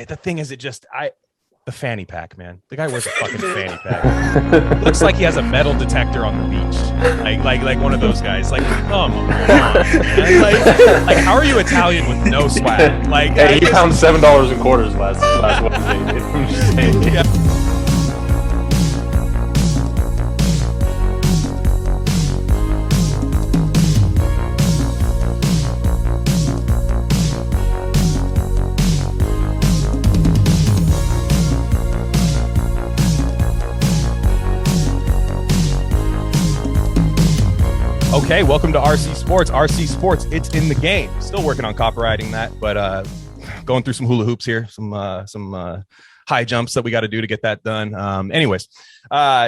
the thing is, the fanny pack, man. The guy wears a fucking fanny pack. Looks like he has a metal detector on the beach, like one of those guys. Like, come on, man. Like, how are you Italian with no swag? Like, hey, he found $7 in quarters last Wednesday. I'm just saying. Yeah. Okay, welcome to RC Sports. RC Sports, it's in the game. Still working on copywriting that, but going through some hula hoops here, some high jumps that we got to do to get that done. Anyways,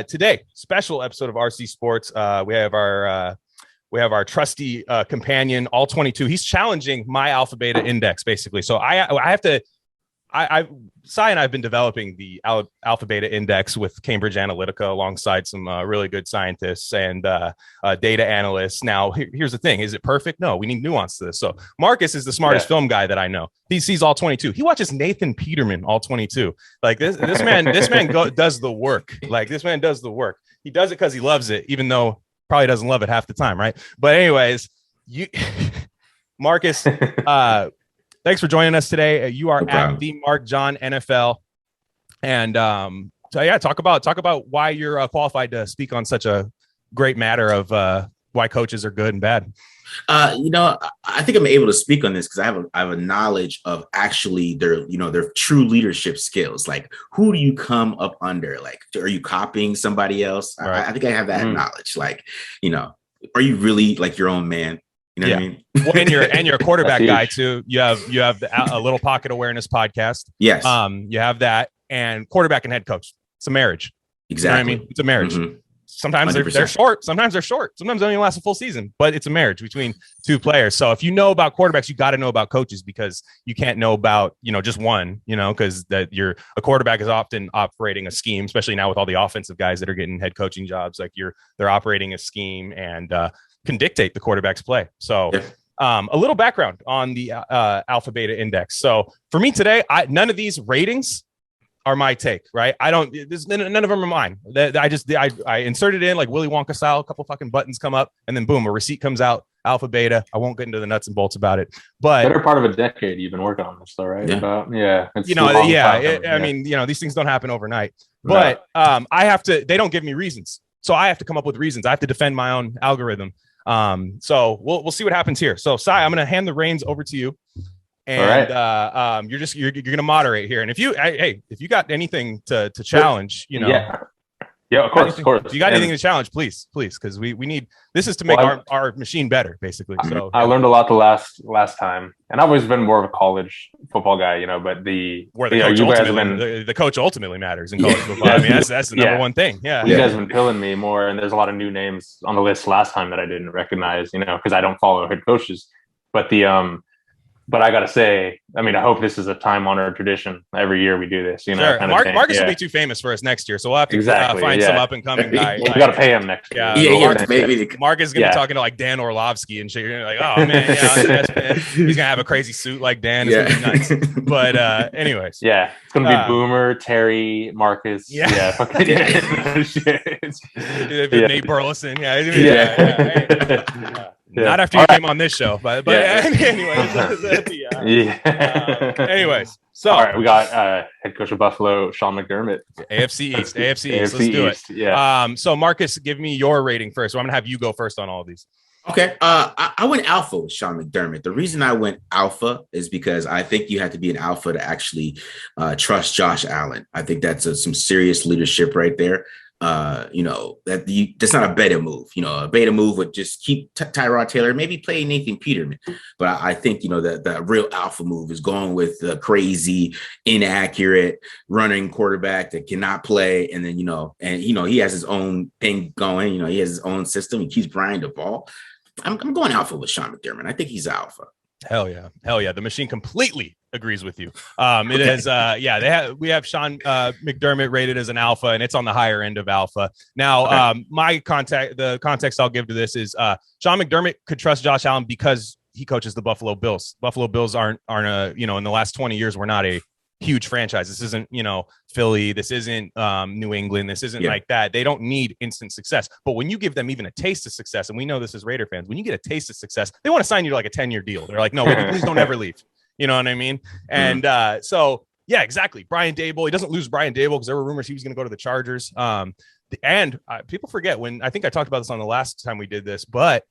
today, special episode of RC Sports. We have our trusty companion, All 22. He's challenging my alpha beta index, basically. So I have to. Sai and I have been developing the alpha beta index with Cambridge Analytica alongside some really good scientists and data analysts. Now, here's the thing. Is it perfect? No, we need nuance to this. So Marcus is the smartest film guy that I know. He sees All 22. He watches Nathan Peterman, All 22. Like this man does the work. Like this man does the work. He does it because he loves it, even though probably doesn't love it half the time, right? But anyways, Marcus, thanks for joining us today. You are at the Mark John NFL, and so yeah, talk about why you're qualified to speak on such a great matter of why coaches are good and bad. I think I'm able to speak on this because I have a knowledge of actually their true leadership skills. Like, who do you come up under? Like, are you copying somebody else? Right. I think I have that knowledge. Like, are you really like your own man? You know what I mean? Well, and you're a quarterback guy too. You have a Little Pocket Awareness podcast. Yes. You have that, and quarterback and head coach. It's a marriage. Exactly. You know what I mean? It's a marriage. Mm-hmm. Sometimes they're short. Sometimes they're short. Sometimes they only last a full season. But it's a marriage between two players. So if you know about quarterbacks, you got to know about coaches because you can't know about just one. Because a quarterback is often operating a scheme, especially now with all the offensive guys that are getting head coaching jobs. Like they're operating a scheme and can dictate the quarterback's play. So a little background on the alpha beta index. So for me today, none of these ratings are my take, right? None of them are mine. I inserted in like Willy Wonka style, a couple fucking buttons come up and then boom, a receipt comes out, alpha beta. I won't get into the nuts and bolts about it, but better part of a decade you've been working on this though, right? Yeah. I mean, these things don't happen overnight, but they don't give me reasons. So I have to come up with reasons. I have to defend my own algorithm. So we'll see what happens here. So Sai, I'm going to hand the reins over to you, and you're going to moderate here. And if you got anything to challenge, of course. If you got anything to challenge, please, because we need this is to make our machine better, basically. So I learned a lot the last time, and I've always been more of a college football guy, but the coach ultimately matters in college football. I mean, that's the number one thing. Yeah, you guys have been killing me more, and there's a lot of new names on the list last time that I didn't recognize, because I don't follow head coaches, but I gotta say, I mean, I hope this is a time-honored tradition. Every year we do this, Sure. Marcus will be too famous for us next year, so we'll have to find some up-and-coming guy. We gotta pay him next year. Marcus is gonna be talking to like Dan Orlovsky and shit. You're like, oh man, he's gonna have a crazy suit like Dan. It's gonna be nuts. But anyways, it's gonna be Boomer, Terry, Marcus. Nate Burleson. Not after you came on this show, but anyways. So all right, we got head coach of Buffalo, Sean McDermott. AFC East. Let's do it. Yeah. So Marcus, give me your rating first. So I'm gonna have you go first on all of these. Okay. I went alpha with Sean McDermott. The reason I went alpha is because I think you have to be an alpha to actually trust Josh Allen. I think that's some serious leadership right there. That's not a beta move. A beta move would just keep Tyrod Taylor, maybe play Nathan Peterman. But I think, the real alpha move is going with the crazy, inaccurate running quarterback that cannot play. And then, he has his own thing going. He has his own system. He keeps Brian the ball. I'm going alpha with Sean McDermott. I think he's alpha. Hell yeah. The machine completely agrees with you. It is, we have Sean McDermott rated as an alpha, and it's on the higher end of alpha. Now, the context I'll give to this is Sean McDermott could trust Josh Allen because he coaches the Buffalo Bills. Buffalo Bills aren't in the last 20 years, we're not a huge franchise. This isn't, Philly. This isn't New England. This isn't like that. They don't need instant success. But when you give them even a taste of success, and we know this as Raider fans, when you get a taste of success, they want to sign you to like a 10-year deal. They're like, no, please don't ever leave. You know what I mean? And so, yeah, exactly. Brian Dable. He doesn't lose Brian Dable because there were rumors he was going to go to the Chargers. And people forget when I think I talked about this on the last time we did this, but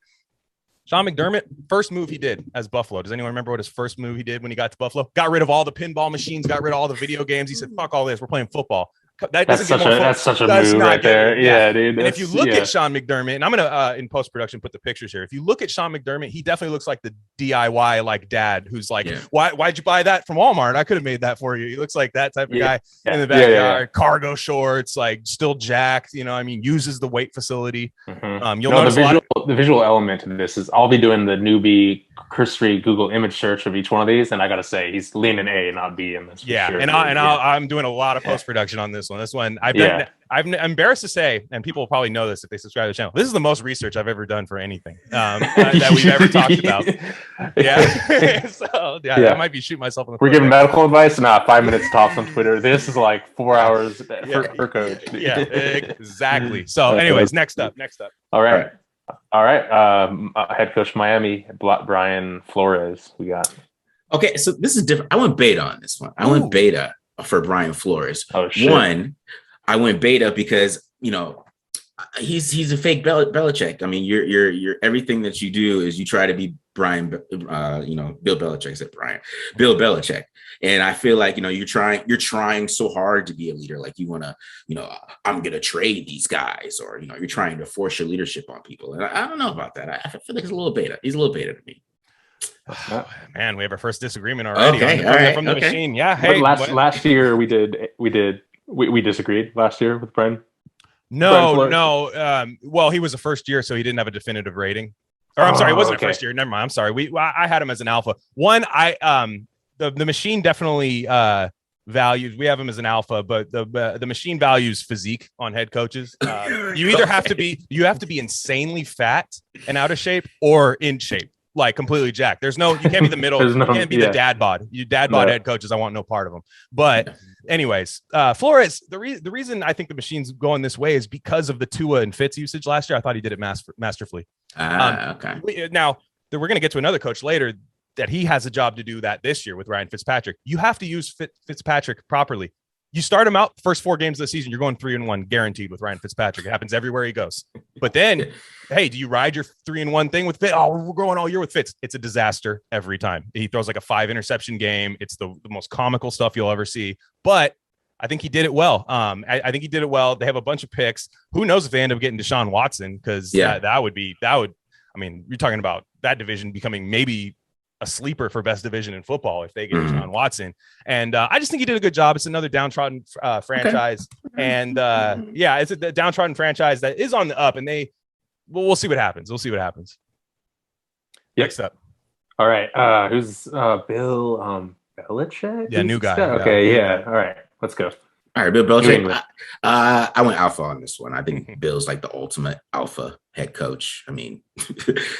Sean McDermott, first move he did as Buffalo. Does anyone remember what his first move he did when he got to Buffalo? Got rid of all the pinball machines, got rid of all the video games. He said, fuck all this. We're playing football. That's such a move right there. Yeah, dude. And if you look at Sean McDermott, and I'm going to, in post-production, put the pictures here. If you look at Sean McDermott, he definitely looks like the DIY like dad who's like, why'd you buy that from Walmart? I could have made that for you. He looks like that type of guy in the backyard, cargo shorts, like still jacked, uses the weight facility. You'll notice the visual element to this is I'll be doing the newbie cursory Google image search of each one of these, and I got to say he's leaning A, not B in this. Sure. I'm doing a lot of post-production on this one. This one, I'm embarrassed to say, and people will probably know this if they subscribe to the channel. This is the most research I've ever done for anything that we've ever talked about. So I might be shooting myself in the foot. We're giving medical advice, 5 minutes tops on Twitter. This is like 4 hours per coach. Yeah, exactly. So, anyways, next up. All right. Head coach Miami, Brian Flores. We got. Okay, so this is different. I went beta on this one. I went beta for Brian Flores. Oh shit. One, I went beta because he's a fake Belichick. I mean, you're everything that you do is you try to be Bill Belichick. I said Bill Belichick. And I feel like, you're trying so hard to be a leader. Like you want to, I'm going to trade these guys, or, you're trying to force your leadership on people. And I don't know about that. I feel like he's a little beta. He's a little beta to me. Oh, man, we have our first disagreement already. From the machine. Yeah. Hey, last year we disagreed last year with Brian. No. Well, he was a first year, so he didn't have a definitive rating. Or I'm sorry, it wasn't a first year. Never mind. I'm sorry. I had him as an alpha. The machine definitely values. We have him as an alpha, but the machine values physique on head coaches. You either have to be insanely fat and out of shape, or in shape, like completely jacked. You can't be the middle. You can't be the dad bod. You dad bod head coaches, I want no part of them. But anyways, Flores, the reason I think the machine's going this way is because of the Tua and Fitz usage last year. I thought he did it masterfully. Okay. Now we're going to get to another coach later that he has a job to do that this year with Ryan Fitzpatrick. You have to use Fitzpatrick properly. You start him out first 4 games of the season, you're going 3-1 guaranteed with Ryan Fitzpatrick. It happens everywhere he goes. But then, hey, do you ride your 3-1 thing with Fitz? Oh, we're going all year with Fitz. It's a disaster every time. He throws like a 5 interception game. It's the most comical stuff you'll ever see. But I think he did it well. I think he did it well. They have a bunch of picks. Who knows if they end up getting Deshaun Watson? Because that would. I mean, you're talking about that division becoming maybe a sleeper for best division in football if they get Deshaun Watson. And I just think he did a good job. It's another downtrodden franchise. Okay. And it's a downtrodden franchise that is on the up, and we'll see what happens. We'll see what happens. Yep. Next up. All right. Who's Bill Belichick? Yeah, new guy. Okay. Yeah. All right. Let's go. All right, Bill Belichick. I went alpha on this one. I think Bill's like the ultimate alpha head coach. I mean,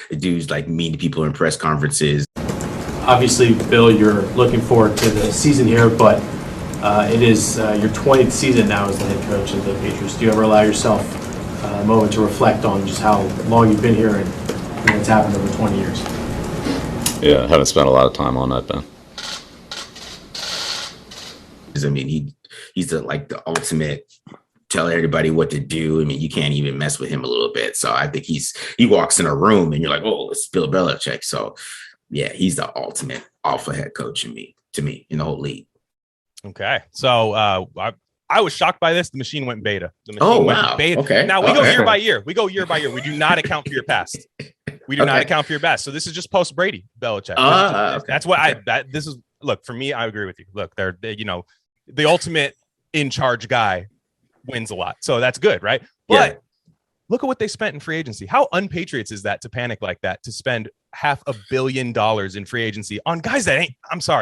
the dude's like mean to people in press conferences. Obviously, Bill, you're looking forward to the season here, but it is your 20th season now as the head coach of the Patriots. Do you ever allow yourself a moment to reflect on just how long you've been here and what's happened over 20 years? Yeah, I haven't spent a lot of time on that, Ben. I mean, he's the ultimate tell everybody what to do. I mean, you can't even mess with him a little bit. So I think he walks in a room and you're like, oh, it's Bill Belichick. So yeah, he's the ultimate alpha head coach to me in the whole league. Okay. So I was shocked by this. The machine went beta. Went beta. Okay. Now we go year by year. We do not account for your past. We do not account for your past. So this is just post Brady Belichick. That's what this is. Look, for me, I agree with you. Look, they're the ultimate in charge guy wins a lot. So that's good, right? But look at what they spent in free agency. How unpatriots is that to panic like that, to spend $500 million in free agency on guys that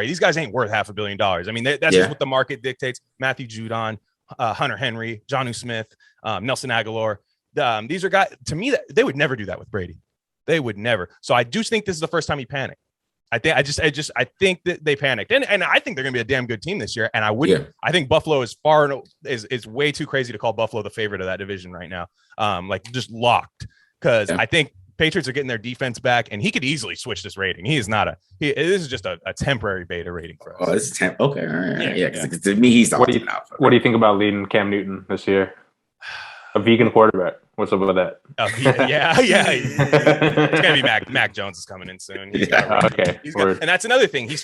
these guys ain't worth $500 million. I mean, that's just what the market dictates. Matthew Judon, Hunter Henry, Jonnu Smith, Nelson Aguilar. These are guys, to me, that they would never do that with Brady. They would never. So I do think this is the first time he panicked. I think that they panicked, and I think they're going to be a damn good team this year. And I think Buffalo is way too crazy to call Buffalo the favorite of that division right now. Like just locked, because I think Patriots are getting their defense back, and he could easily switch this rating. He is not this is just a temporary beta rating for us. Oh, this is okay. All right. Yeah. Because to me, he's the ultimate alpha. What do you think about leading Cam Newton this year? A vegan quarterback. What's up with that? Yeah. It's gonna be Mac Jones is coming in soon. Okay. And that's another thing. He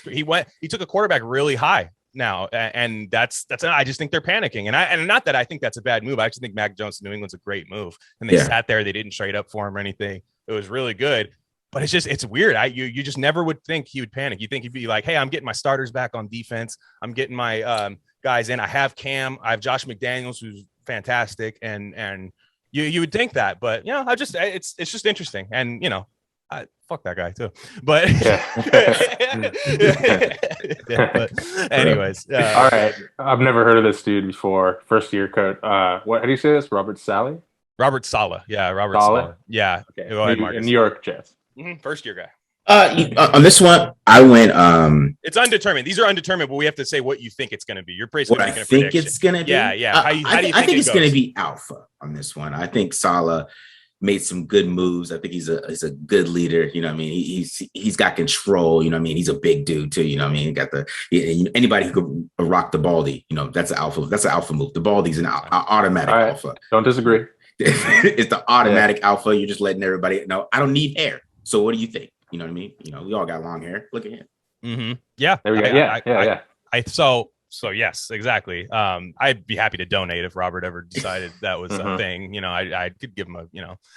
took a quarterback really high now, and that's I just think they're panicking. And not that I think that's a bad move. I actually think Mac Jones to New England's a great move. And they sat there. They didn't trade up for him or anything. It was really good. But it's weird. You just never would think he would panic. You think he'd be like, hey, I'm getting my starters back on defense. I'm getting my guys in. I have Cam. I have Josh McDaniels, who's fantastic, and you would think that, but it's just interesting, and fuck that guy too, but but anyways, all right. I've never heard of this dude before. First year coach. What? How do you say this? Robert Saleh. Yeah, Robert Saleh. Yeah. Okay. Go ahead, Marcus. New York Jets. First year guy. On this one, I went. It's undetermined. These are undetermined, but we have to say what you think it's going to be. You're basically what I think it's going to be. Yeah. I think it's going to be alpha on this one. I think Saleh made some good moves. I think he's a good leader. You know what I mean? He's got control. You know what I mean? He's a big dude too. You know what I mean? He got anybody who could rock the baldy. That's an alpha. That's an alpha move. The baldy's an automatic alpha. Don't disagree. It's the automatic alpha. You're just letting everybody know. I don't need hair. So what do you think? You know what I mean? We all got long hair. Look at him. Mm-hmm. Yeah. There we go. Yeah. So yes, exactly. I'd be happy to donate if Robert ever decided that was a thing. I could give him a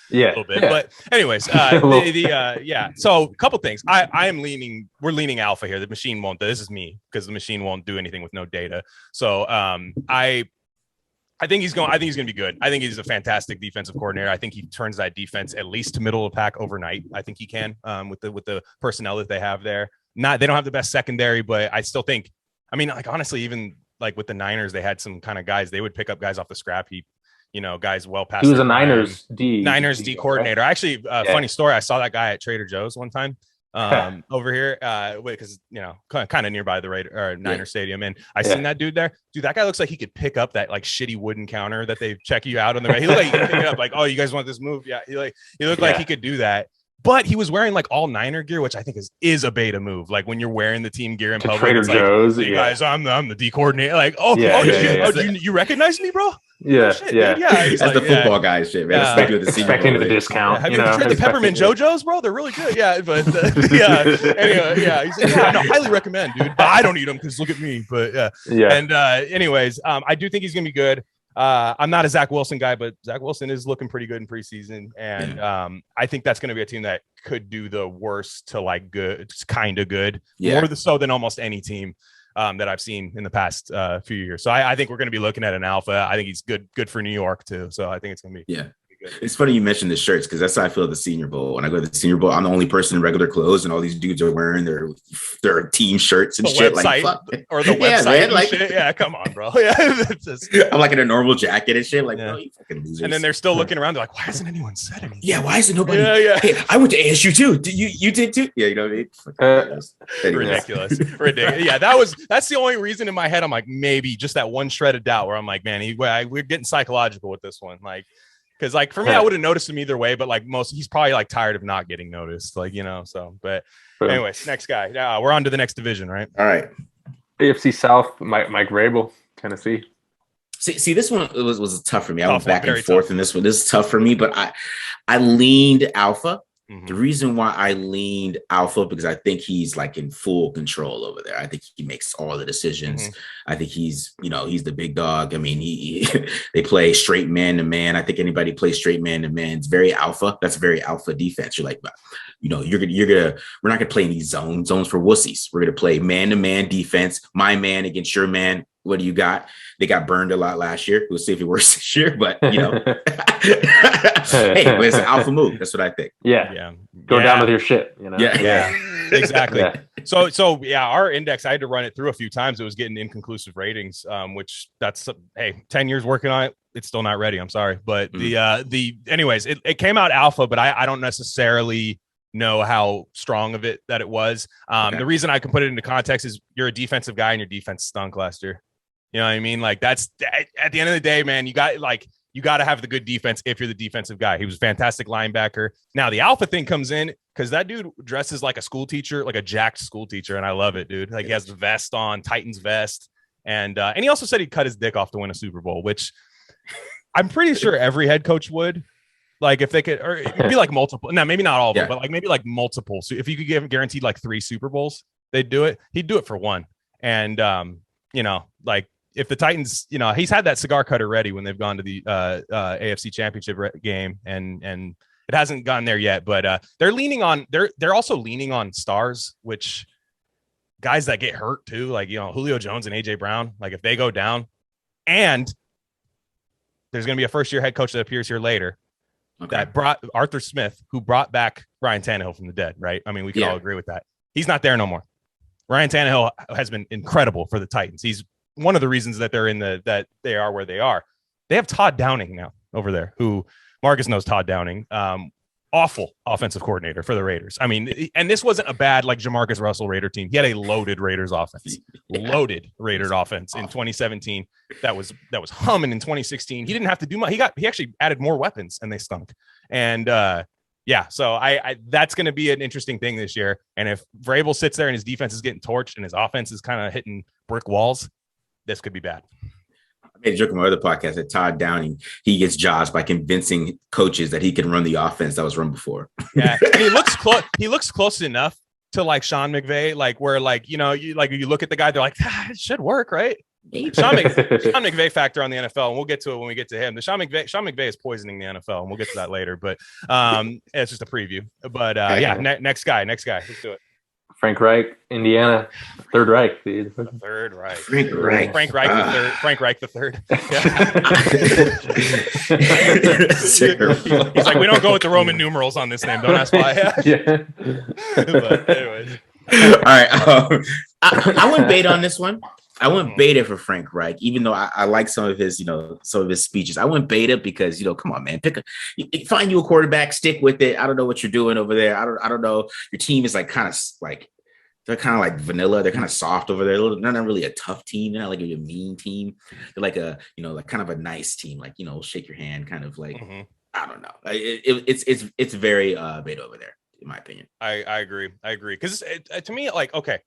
little bit. But anyways, So a couple things. We're leaning alpha here. The machine won't. This is me, because the machine won't do anything with no data. So I think he's going to be good. I think he's a fantastic defensive coordinator. I think he turns that defense at least to middle of the pack overnight. I think he can with the personnel that they have there. They don't have the best secondary, but I still think, honestly, even like with the Niners, they had some kind of guys, they would pick up guys off the scrap heap, guys well past. He was a Niners D coordinator. Right? Actually, funny story. I saw that guy at Trader Joe's one time. Over here, because kind of nearby the Niner Stadium, and I seen that dude there. Dude, that guy looks like he could pick up that like shitty wooden counter that they check you out on the. He looked like he could pick it up. Like, oh, you guys want this move? Yeah, he looked like he could do that. But he was wearing like all Niner gear, which I think is a beta move. Like when you're wearing the team gear in public, Trader Joe's. Hey guys, I'm the D coordinator. Like, you recognize me, bro? Yeah, shit, yeah. That's like, the football guy shit, man. Expecting the discount. Have you ever tried the peppermint JoJo's, bro? They're really good. Yeah, but anyway, he's like, highly recommend, dude. But I don't eat them because look at me. But yeah. And anyways, I do think he's gonna be good. I'm not a Zach Wilson guy, but Zach Wilson is looking pretty good in preseason, and I think that's going to be a team that could do the worst to like good. It's kind of good, more so than almost any team that I've seen in the past few years. So I think we're going to be looking at an alpha. I think he's good for New York too. So I think it's going to be good. It's funny you mentioned the shirts, because that's how I feel at the Senior Bowl. When I go to the Senior Bowl, I'm the only person in regular clothes, and all these dudes are wearing their team shirts and shit. Website, like, or the website, man, shit. Yeah, come on, bro. Yeah, I'm like in a normal jacket and shit. Like, bro, you fucking losers. And then they're still looking around. They're like, why hasn't anyone said anything? Yeah, why isn't nobody? Yeah. Hey, I went to ASU too. You did too? Yeah, you know what I mean? Ridiculous. Yeah, that's the only reason in my head I'm like, maybe just that one shred of doubt where I'm like, man, we're getting psychological with this one, like. Because like for me, I would have noticed him either way, but like he's probably like tired of not getting noticed, like So, but anyways, next guy. Yeah, we're on to the next division, right? All right. AFC South, Mike Vrabel, Tennessee. See, this one was tough for me. I went back and forth in this one. This is tough for me, but I leaned alpha. Mm-hmm. The reason why I leaned alpha, because I think he's like in full control over there. I think he makes all the decisions. Mm-hmm. I think he's the big dog. I mean, they play straight man to man. I think anybody plays straight man to man. It's very alpha. That's very alpha defense. You're like, we're not gonna play any zones for wussies. We're gonna play man to man defense. My man against your man. What do you got? They got burned a lot last year. We'll see if it works this year, but hey, but it's an alpha move. That's what I think. Yeah. Go down with your shit. Yeah. Exactly. So our index, I had to run it through a few times. It was getting inconclusive ratings, which that's 10 years working on it. It's still not ready. I'm sorry, but anyways, it came out alpha, but I don't necessarily know how strong of it that it was. The reason I can put it into context is you're a defensive guy and your defense stunk last year. You know what I mean? Like that's at the end of the day, man, you got to have the good defense if you're the defensive guy. He was a fantastic linebacker. Now the alpha thing comes in because that dude dresses like a school teacher, like a jacked school teacher. And I love it, dude. Like he has the vest on, Titans vest. And he also said he'd cut his dick off to win a Super Bowl, which I'm pretty sure every head coach would. Like if they could, or it'd be like multiple. No, maybe not all of them, but like maybe like multiple. So if you could give him guaranteed like 3 Super Bowls, they'd do it. He'd do it for 1. And like if the Titans, he's had that cigar cutter ready when they've gone to the AFC Championship game, and it hasn't gone there yet. But they're also leaning on stars, which guys that get hurt too, like Julio Jones and AJ Brown. Like if they go down, and there's going to be a first-year head coach that appears here later. That brought Arthur Smith, who brought back Ryan Tannehill from the dead, right? I mean, we can all agree with that. He's not there no more. Ryan Tannehill has been incredible for the Titans. He's one of the reasons that that they are where they are. They have Todd Downing now over there, who Marcus knows Todd Downing. Awful offensive coordinator for the Raiders. I mean, and this wasn't a bad like Jamarcus Russell Raider team. He had a loaded Raiders offense, loaded Raiders offense in 2017. That was humming in 2016. He didn't have to do much. He actually added more weapons and they stunk. And so I that's going to be an interesting thing this year. And if Vrabel sits there and his defense is getting torched and his offense is kind of hitting brick walls, this could be bad. I made a joke on my other podcast that Todd Downing, he gets jobs by convincing coaches that he can run the offense that was run before. Yeah, and he looks close. He looks close enough to like Sean McVay, like where like you look at the guy, they're like, it should work, right? Sean McVay factor on the NFL, and we'll get to it when we get to him. Sean McVay is poisoning the NFL, and we'll get to that later. But it's just a preview. But next guy, let's do it. Frank Reich, Indiana, Third Reich, dude. The Third Reich. Frank Reich the third. Frank Reich the third. Yeah. He's like, we don't go with the Roman numerals on this name. Don't ask why. Yeah. But anyways. All right. I went bait on this one. I went beta for Frank Reich, even though I like some of his speeches. I went beta because, come on, man, find you a quarterback, stick with it. I don't know what you're doing over there. I don't know. Your team is like kind of like, they're kind of like vanilla. They're kind of soft over there. They're not really a tough team. They're not like a mean team. They're like like kind of a nice team, like, shake your hand kind of like, I don't know. It's very beta over there, in my opinion. I agree. Because to me, like, okay,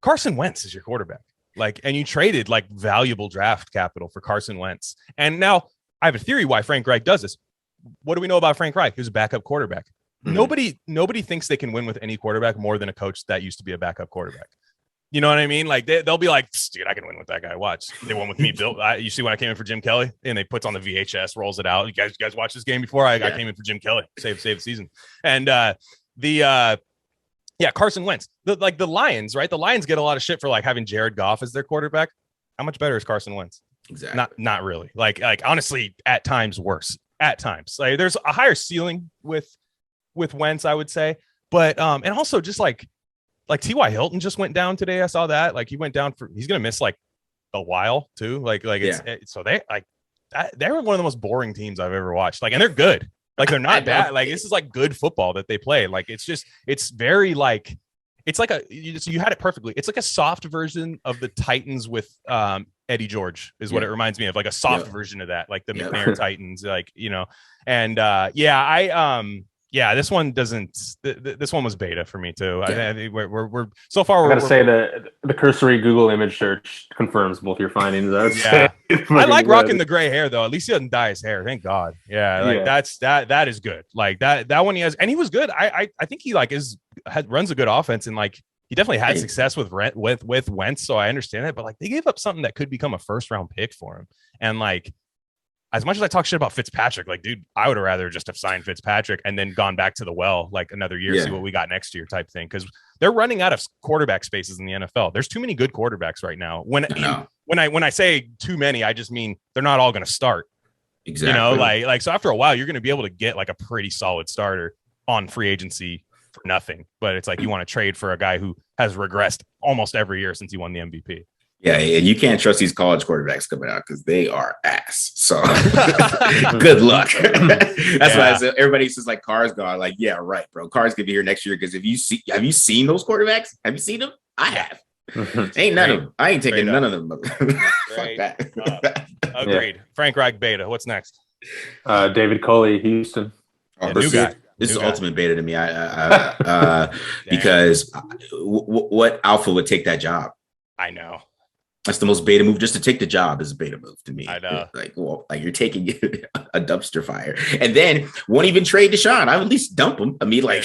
Carson Wentz is your quarterback. Like, and you traded like valuable draft capital for Carson Wentz. And now I have a theory why Frank Reich does this. What do we know about Frank Reich? He was a backup quarterback. Mm-hmm. Nobody thinks they can win with any quarterback more than a coach that used to be a backup quarterback. You know what I mean? Like they'll be like, dude, I can win with that guy. Watch. They won with me. Bill, you see when I came in for Jim Kelly and they puts on the VHS, rolls it out. You guys watch this game before? I came in for Jim Kelly. Save the season. And Carson Wentz. The Lions, right? The Lions get a lot of shit for like having Jared Goff as their quarterback. How much better is Carson Wentz? Exactly. Not really. Like honestly, at times worse. At times, like there's a higher ceiling with Wentz, I would say. But and also just like T.Y. Hilton just went down today. I saw that. Like he went down he's gonna miss like a while too. So they're one of the most boring teams I've ever watched. Like, and they're good. Like they're not bad. Like this is like good football that they play. Like it's very like it's like you had it perfectly. It's like a soft version of the Titans with Eddie George is what it reminds me of. Like a soft version of that, like the McNair Titans, like and this one doesn't. This one was beta for me too. Yeah. I think we're so far. I gotta say that the cursory Google image search confirms both your findings. I like rocking the gray hair though. At least he doesn't dye his hair. Thank God. Yeah, that is good. Like that one he has, and he was good. I think he runs a good offense, and like he definitely had success with Wentz. So I understand that, but like they gave up something that could become a first round pick for him, and like. As much as I talk shit about Fitzpatrick, like, dude, I would have rather just have signed Fitzpatrick and then gone back to the well like another year, see what we got next year type thing. Because they're running out of quarterback spaces in the NFL. There's too many good quarterbacks right now. When I say too many, I just mean they're not all going to start. Exactly. So after a while, you're going to be able to get like a pretty solid starter on free agency for nothing. But it's like you want to trade for a guy who has regressed almost every year since he won the MVP. Yeah, and you can't trust these college quarterbacks coming out because they are ass. So good luck. That's why I said everybody says like Carr's gone. Like, yeah, right, bro. Carr's gonna be here next year because have you seen those quarterbacks? Have you seen them? I have. Ain't none of them. I ain't taking none of them. Fuck that. Agreed. Frank Reich beta. What's next? David Culley, Houston. New guy. This is ultimate beta to me. Because what alpha would take that job? I know. That's the most beta move. Just to take the job is a beta move to me. I know. Like you're taking a dumpster fire, and then won't even trade Deshaun. I would at least dump him. I mean, like,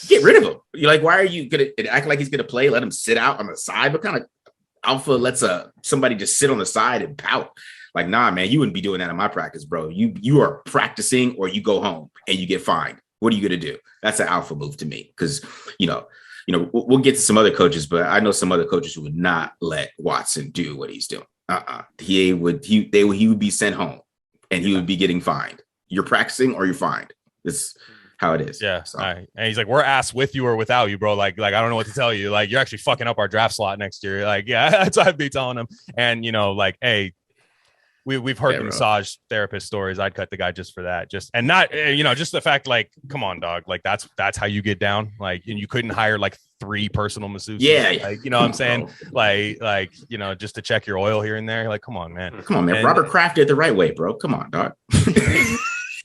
get rid of him. You're like, why are you gonna act like he's gonna play? Let him sit out on the side. What kind of alpha lets somebody just sit on the side and pout? Like, nah, man, you wouldn't be doing that in my practice, bro. You are practicing, or you go home and you get fined. What are you gonna do? That's an alpha move to me, because we'll get to some other coaches, but I know some other coaches who would not let Watson do what he's doing. He would be sent home, and he would be getting fined. You're practicing or you're fined. It's how it is. Yeah. So. And he's like, we're ass with you or without you, bro. Like, I don't know what to tell you. Like, you're actually fucking up our draft slot next year. Like, yeah, that's what I'd be telling him. And, like, hey, we've heard the massage therapist stories. I'd cut the guy just for that. Just the fact, like, come on, dog. Like, that's how you get down. Like, and you couldn't hire like 3 personal masseuses. Yeah. Like, you know what I'm saying? Like, just to check your oil here and there. Like, come on, man. Come on, man. And Robert Kraft did the right way, bro. Come on, dog.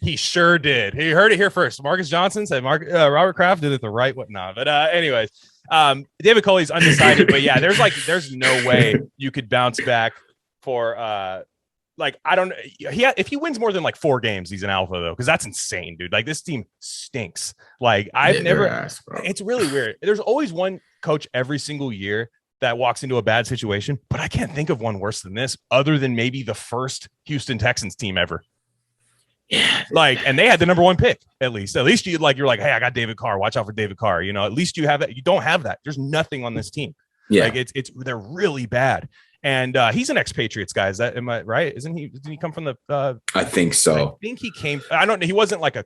He sure did. He heard it here first. Marcus Johnson said Robert Kraft did it the right way. No, but anyways, David Culley's undecided, but yeah, there's no way you could bounce back for I don't. If he wins more than like 4 games, he's an alpha though, because that's insane, dude. Like, this team stinks. Like, I've never. It's really weird. There's always one coach every single year that walks into a bad situation, but I can't think of one worse than this, other than maybe the first Houston Texans team ever. Yeah, and they had the number 1 pick. At least you're like, hey, I got David Carr. Watch out for David Carr. At least you have that. You don't have that. There's nothing on this team. Yeah, like they're really bad. And he's an expatriates guy. Am I right? Didn't he come from the? I think so. I think he came. I don't know. He wasn't I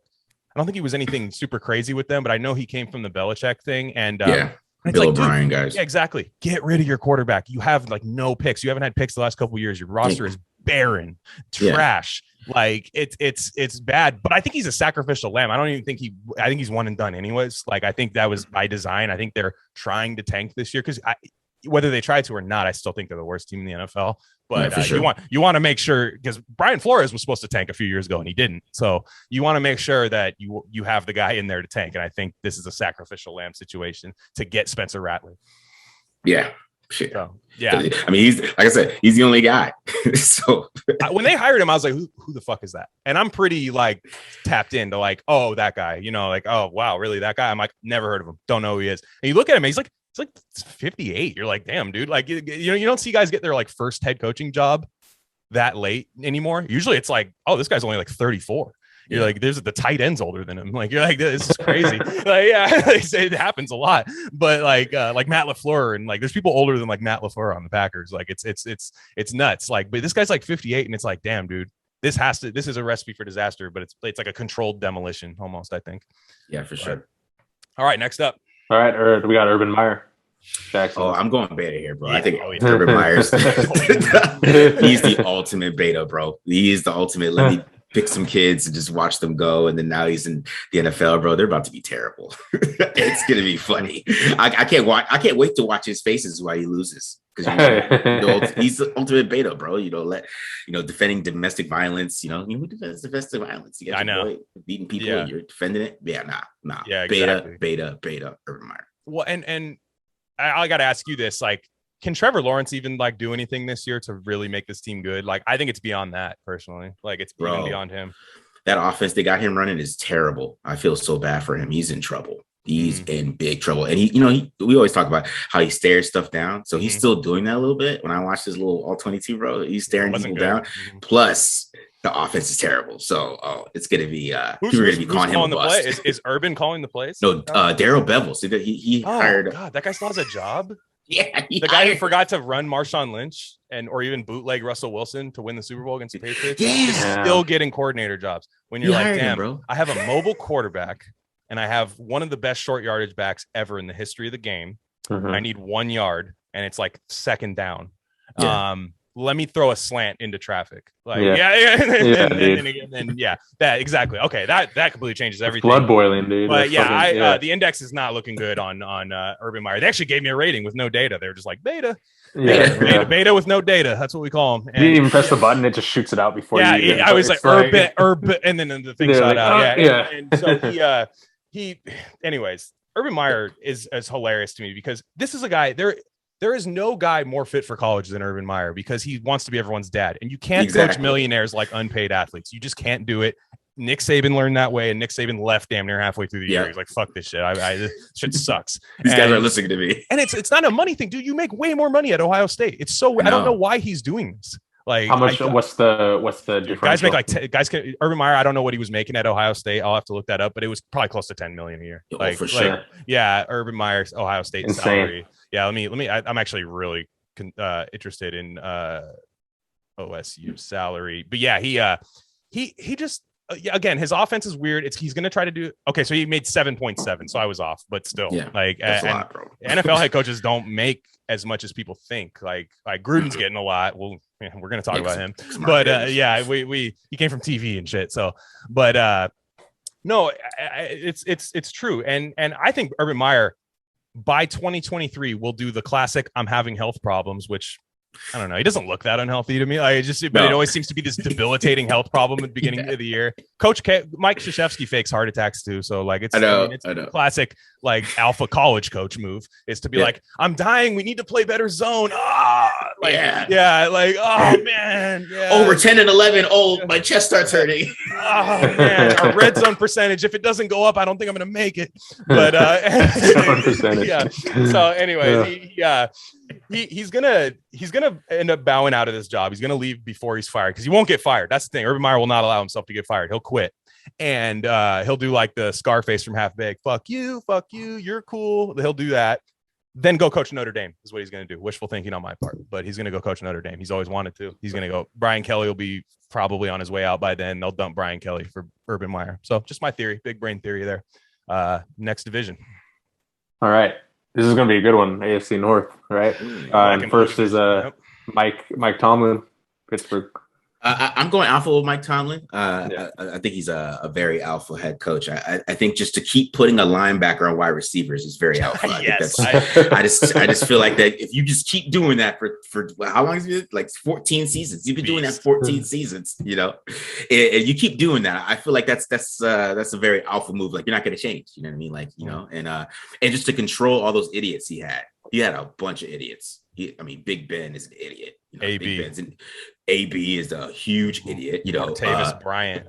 don't think he was anything super crazy with them, but I know he came from the Belichick thing. And Bill O'Brien guys. Yeah, exactly. Get rid of your quarterback. You have no picks. You haven't had picks the last couple of years. Your roster is barren, trash. Like, it's bad. But I think he's a sacrificial lamb. I don't even think I think he's one and done anyways. Like, I think that was by design. I think they're trying to tank this year because whether they try to or not, I still think they're the worst team in the NFL. But sure. you want to make sure, because Brian Flores was supposed to tank a few years ago and he didn't. So you want to make sure that you have the guy in there to tank. And I think this is a sacrificial lamb situation to get Spencer Rattler. Yeah. Shit. So, yeah. I mean, he's, like I said, he's the only guy. So when they hired him, I was like, who the fuck is that? And I'm pretty tapped into oh, that guy, oh, wow, really, that guy? I'm like, never heard of him. Don't know who he is. And you look at him, he's like 58. You're like, damn, dude. Like, you don't see guys get their first head coaching job that late anymore. Usually it's oh, this guy's only 34. You're like, there's the tight end's older than him. Like, you're like, this is crazy. They say it happens a lot, but like Matt LaFleur and there's people older than Matt LaFleur on the Packers. Like, it's nuts. But this guy's 58 and it's damn, dude, this is a recipe for disaster, but it's like a controlled demolition almost, I think. Yeah, for sure. All right. Next up. All right. We got Urban Meyer. Jackson. Oh, I'm going beta here, bro. I think Urban Meyer's he's the ultimate beta, bro. He is the ultimate. Let me pick some kids and just watch them go. And then now he's in the NFL, bro. They're about to be terrible. It's gonna be funny. I can't wait to watch his faces while he loses, because he's the ultimate beta, bro. Defending domestic violence. Who defends domestic violence? You got beating people. Yeah. You're defending it. Yeah, nah. Yeah, exactly. Beta. Urban Meyer. Well, and I got to ask you this, can Trevor Lawrence even do anything this year to really make this team good? I think it's beyond that personally. It's even beyond him. That offense they got him running is terrible. I feel so bad for him. He's in trouble. He's in big trouble. And we always talk about how he stares stuff down. So he's still doing that a little bit. When I watch this little all-22, bro, he's staring people down. Plus the offense is terrible. So it's going to be people are going to be calling him a bust. Is Urban calling the plays? No, Darrell Bevel. See that he hired. God, that guy still has a job. Yeah, the guy who forgot to run Marshawn Lynch or even bootleg Russell Wilson to win the Super Bowl against the Patriots is still getting coordinator jobs. When you're damn, bro. I have a mobile quarterback and I have one of the best short yardage backs ever in the history of the game. I need 1 yard and it's second down. Let me throw a slant into traffic. Like, that exactly. Okay, that completely changes everything. Blood boiling, dude. But the index is not looking good on Urban Meyer. They actually gave me a rating with no data. They were just like beta with no data. That's what we call them. You didn't even press the button; it just shoots it out before. I was like Urban, and then the thing shot out. And so he. Anyways, Urban Meyer is hilarious to me because this is a guy There is no guy more fit for college than Urban Meyer because he wants to be everyone's dad. And you can't coach millionaires like unpaid athletes. You just can't do it. Nick Saban learned that way, and Nick Saban left damn near halfway through the year. He's like, fuck this shit. This shit sucks. These guys are listening to me. And it's not a money thing, dude. You make way more money at Ohio State. It's so I don't know why he's doing this. Like, how much? What's the difference? Guys make like Urban Meyer. I don't know what he was making at Ohio State. I'll have to look that up, but it was probably close to $10 million a year. For sure. Urban Meyer's Ohio State Insane. Salary. Yeah, let me. I'm actually really interested in OSU salary, but he just again, his offense is weird. He's going to try to do okay. So he made 7.7, so I was off, but still, that's a lot, bro. NFL head coaches don't make as much as people think. Like Gruden's getting a lot. Well, we're going to talk about him, but he came from TV and shit. So, but no, it's true, and I think Urban Meyer by 2023 we'll do the classic I'm having health problems, which I don't know. He doesn't look that unhealthy to me. It always seems to be this debilitating health problem at the beginning of the year. Coach Mike Krzyzewski fakes heart attacks too. So like it's a classic like alpha college coach move is to be like, I'm dying. We need to play better zone. Oh man. Yeah. Over 10 and 11. Oh, my chest starts hurting. Oh man. Our red zone percentage. If it doesn't go up, I don't think I'm gonna make it. But So anyway, he's gonna end up bowing out of this job. He's gonna leave before he's fired because he won't get fired. That's the thing. Urban Meyer will not allow himself to get fired. He'll quit, and he'll do like the Scarface from Half Baked. Fuck you, you're cool. He'll do that. Then go coach Notre Dame is what he's gonna do. Wishful thinking on my part, but he's gonna go coach Notre Dame. He's always wanted to. He's gonna go. Brian Kelly will be probably on his way out by then. They'll dump Brian Kelly for Urban Meyer. So just my theory, big brain theory there. Next division. All right. This is going to be a good one, AFC North, right? And first is Mike Tomlin, Pittsburgh. I'm going alpha with Mike Tomlin. I think he's a very alpha head coach. I think just to keep putting a linebacker on wide receivers is very alpha. I just feel like that if you just keep doing that for how long has it been? Like 14 seasons. You've been doing that 14 seasons, and you keep doing that. I feel like that's a very alpha move. Like you're not going to change. You know what I mean? Like and just to control all those idiots he had a bunch of idiots. Big Ben is an idiot. AB is a huge idiot. Martavis Bryant,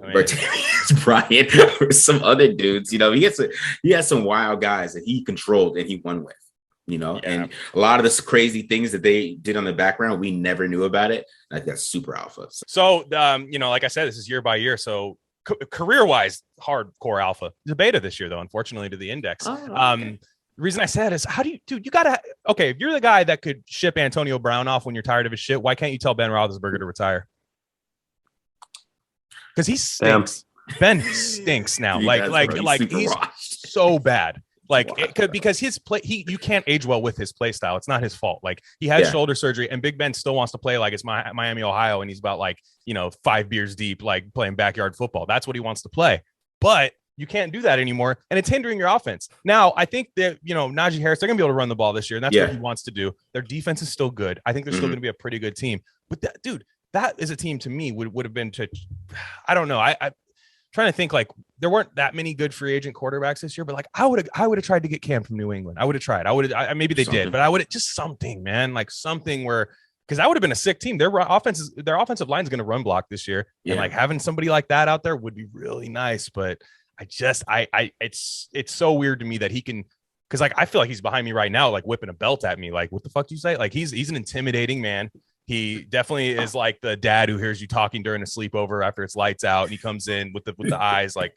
or some other dudes. He has some wild guys that he controlled and he won with. And a lot of the crazy things that they did on the background, we never knew about it. I think that's super alpha. So, like I said, this is year by year. So career-wise, hardcore alpha. It's a beta this year, though, unfortunately, to the index. The reason I said is if you're the guy that could ship Antonio Brown off when you're tired of his shit, why can't you tell Ben Roethlisberger to retire? Because he stinks. Ben stinks now. He's so bad. Because his play, you can't age well with his play style. It's not his fault. Like he had shoulder surgery, and Big Ben still wants to play like it's Miami, Ohio, and he's about 5 beers deep, like playing backyard football. That's what he wants to play. But you can't do that anymore, and it's hindering your offense. Now, I think that, Najee Harris, they're going to be able to run the ball this year, and that's what he wants to do. Their defense is still good. I think they're still going to be a pretty good team. But that is a team to me would have been I don't know. I'm trying to think, there weren't that many good free agent quarterbacks this year, but I would have tried to get Cam from New England. I would have tried. Maybe they did, but I would have just something, man, something where, because that would have been a sick team. Their offensive line is going to run block this year. And having somebody like that out there would be really nice. But it's so weird to me that he can, because I feel like he's behind me right now, whipping a belt at me. What the fuck do you say? He's an intimidating man. He definitely is like the dad who hears you talking during a sleepover after it's lights out, and he comes in with the eyes I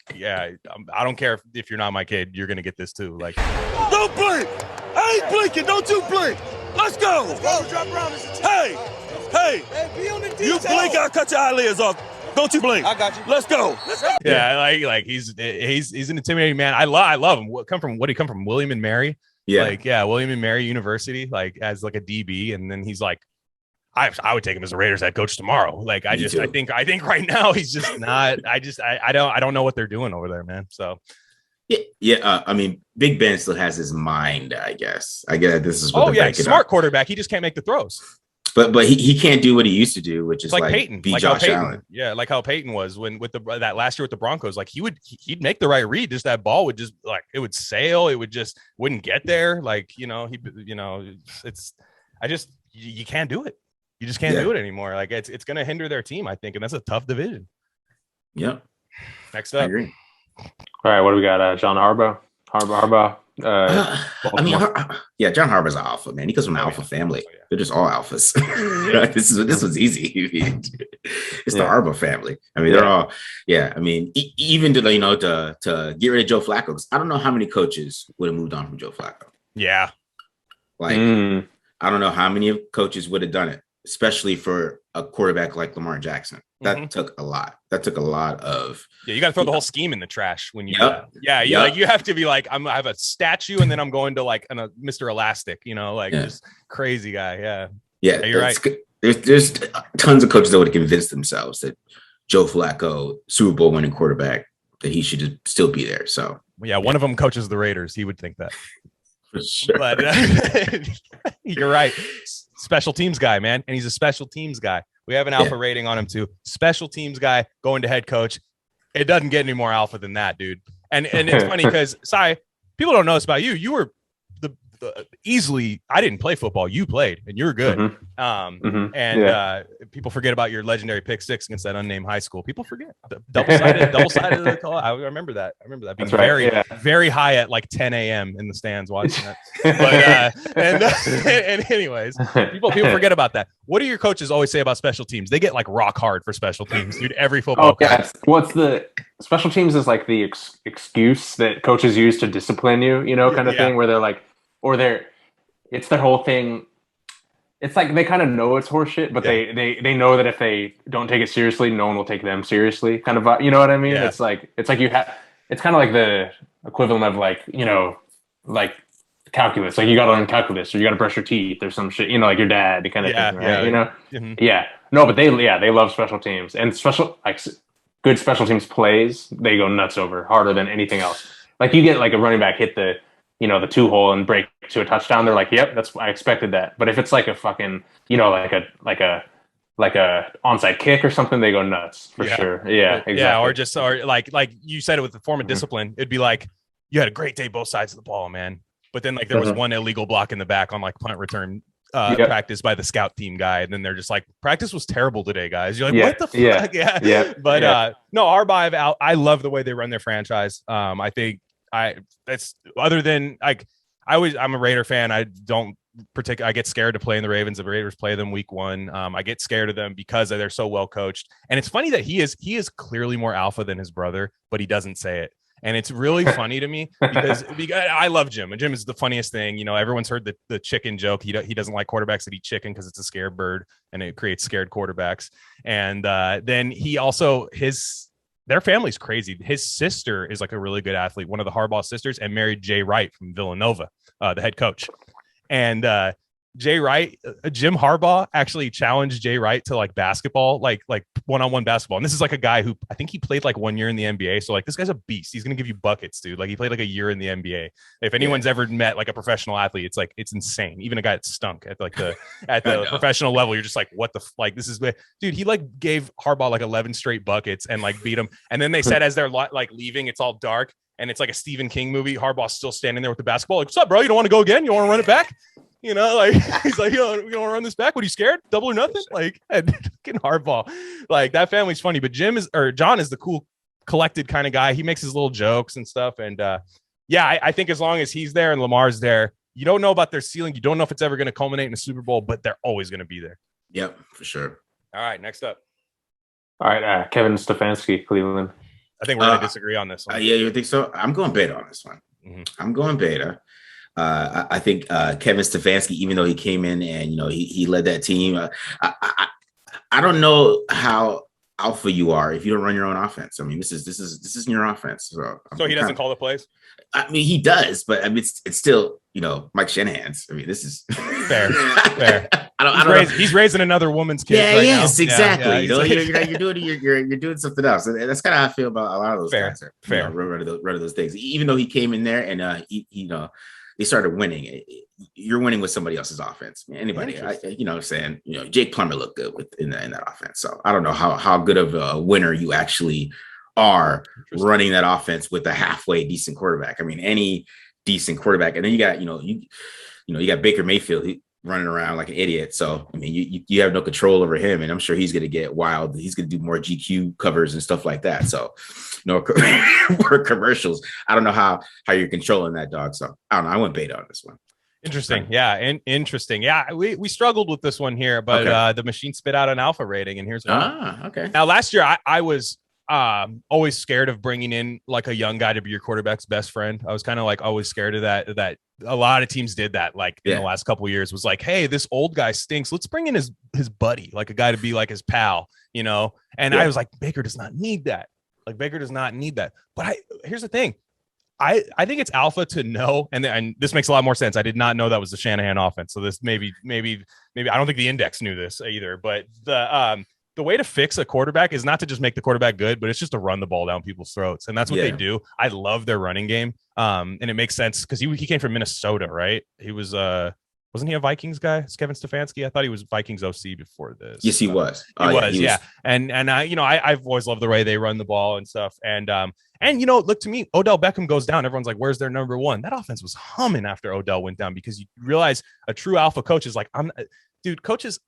don't care if you're not my kid, you're gonna get this too. Don't blink. I ain't blinking. Don't you blink. Let's go. Hey, you blink, I'll cut your eyelids off. Don't you blink. I got you. Let's go. Yeah, he's an intimidating man. I love him. What he come from? William and Mary. Yeah. William and Mary University, as a DB, and then he's I would take him as a Raiders head coach tomorrow. Like I think right now he's just not. I don't know what they're doing over there, man. So yeah. I mean, Big Ben still has his mind. I guess this is what smart quarterback. He just can't make the throws. But he can't do what he used to do, which is like Peyton, be Josh Allen. Yeah, like how Peyton was that last year with the Broncos. Like he'd make the right read. Just that ball would just like it would sail. It would just wouldn't get there. Like you can't do it. You just can't do it anymore. Like it's going to hinder their team, I think, and that's a tough division. Yep. Next up. I agree. All right, what do we got? John Harbaugh. John Harbaugh's an alpha, man. He comes from an alpha family. They're just all alphas. This was easy. It's the Harbaugh family. I mean, they're all. Yeah, I mean, even to get rid of Joe Flacco. 'Cause I don't know how many coaches would have moved on from Joe Flacco. Yeah, like I don't know how many coaches would have done it, especially for a quarterback like Lamar Jackson. That took a lot. That took a lot of. Yeah, you got to throw the whole scheme in the trash when you. Like you have to be like, I have a statue, and then I'm going to like a Mr. Elastic. Just crazy guy. Yeah, you're right. There's tons of coaches that would have convinced themselves that Joe Flacco, Super Bowl winning quarterback, that he should still be there. So one of them coaches the Raiders. He would think that. For sure. But you're right. Special teams guy, man, and he's a special teams guy. We have an alpha rating on him too. Special teams guy going to head coach. It doesn't get any more alpha than that, dude. And it's funny because people don't know this about you. You were the easily. I didn't play football. You played, and you're good. People forget about your legendary pick six against that unnamed high school. People forget double sided. I remember that. Being very high at like 10 a.m. in the stands watching that. But anyways, people forget about that. What do your coaches always say about special teams? They get like rock hard for special teams, dude. Every football. What's the special teams is like the excuse that coaches use to discipline you, kind of thing, where they're like, it's their whole thing. It's like they kind of know it's horseshit, but they know that if they don't take it seriously, no one will take them seriously. Kind of, you know what I mean? Yeah. It's like you have. It's kind of like the equivalent of like like calculus. Like you got to learn calculus, or you got to brush your teeth, or some shit. Like your dad, kind of thing, right? Yeah. No, but they love special teams, and good special teams plays. They go nuts over harder than anything else. Like you get like a running back hit the the 2-hole and break to a touchdown, they're like, yep, I expected that. But if it's like a fucking, like a onside kick or something, they go nuts for sure. Yeah, exactly. Yeah, or like you said it with the form of discipline, it'd be like you had a great day both sides of the ball, man. But then like there was one illegal block in the back on like punt return practice by the scout team guy, and then they're just like, practice was terrible today, guys. You're like, what the fuck? Yeah. But no, Harbaugh, I love the way they run their franchise. I think that's other than like I'm a Raider fan. I get scared to play in the Ravens. The Raiders play them week 1. I get scared of them because they're so well coached. And it's funny that he is clearly more alpha than his brother, but he doesn't say it. And it's really funny to me because I love Jim, and Jim is the funniest thing. Everyone's heard the chicken joke. He doesn't like quarterbacks that eat chicken because it's a scared bird and it creates scared quarterbacks. And then he also their family's crazy. His sister is like a really good athlete, one of the Harbaugh sisters, and married Jay Wright from Villanova, the head coach. And Jay Wright, Jim Harbaugh actually challenged Jay Wright to like basketball, like one-on-one basketball. And this is like a guy who I think he played like 1 year in the NBA. So like this guy's a beast. He's going to give you buckets, dude. Like he played like a year in the NBA. If anyone's ever met like a professional athlete, it's insane. Even a guy that stunk at like the professional level, you're just like, what the this is, dude. He like gave Harbaugh like 11 straight buckets and like beat him. And then they said as they're like leaving, it's all dark and it's like a Stephen King movie. Harbaugh's still standing there with the basketball. Like, what's up, bro? You don't want to go again? You want to run it back? Like he's like, you want to run this back? What are you scared? Double or nothing? Like, fucking Harbaugh. Like that family's funny, but John is the cool, collected kind of guy. He makes his little jokes and stuff. And I think as long as he's there and Lamar's there, you don't know about their ceiling. You don't know if it's ever going to culminate in a Super Bowl, but they're always going to be there. Yep, for sure. All right, next up. All right, Kevin Stefanski, Cleveland. I think we're going to disagree on this one. Yeah, you think so? I'm going beta on this one. Mm-hmm. I'm going beta. I think Kevin Stefanski, even though he came in and he led that team, I don't know how alpha you are if you don't run your own offense. I mean, this is your offense. So he doesn't call the plays. I mean, he does, but I mean, it's still Mike Shanahan's. I mean, this is fair. He's raising another woman's kid. Yeah, right yes, now. exactly. Yeah, you know, you're doing something else, and that's kind of how I feel about a lot of those guys. Fair. Run of those things. Even though he came in there and they started winning. You're winning with somebody else's offense. Anybody, I'm saying, Jake Plummer looked good in that offense. So I don't know how good of a winner you actually are running that offense with a halfway decent quarterback. I mean, any decent quarterback, and then you got you got Baker Mayfield running around like an idiot. So I mean, you have no control over him, and I'm sure he's going to get wild. He's going to do more GQ covers and stuff like that. So more commercials. I don't know how you're controlling that dog. So I don't know. I went beta on this one. Interesting. Yeah. Interesting. Yeah. We struggled with this one here, but the machine spit out an alpha rating, and here's why. Okay. Now, last year I was always scared of bringing in like a young guy to be your quarterback's best friend. I was kind of like always scared of that a lot of teams did that like in the last couple of years, was like, hey, this old guy stinks. Let's bring in his buddy, like a guy to be like his pal, And I was like, Baker does not need that. But here's the thing. I think it's alpha to know, and this makes a lot more sense. I did not know that was the Shanahan offense. So this maybe I don't think the index knew this either, but the way to fix a quarterback is not to just make the quarterback good, but it's just to run the ball down people's throats. And that's what they do. I love their running game. And it makes sense because he came from Minnesota, right? He was, wasn't he a Vikings guy? It's Kevin Stefanski. I thought he was Vikings OC before this. Yes, he was. He was. And I've always loved the way they run the ball and stuff. And look, to me, Odell Beckham goes down. Everyone's like, where's their number one? That offense was humming after Odell went down, because you realize a true alpha coach is like, coaches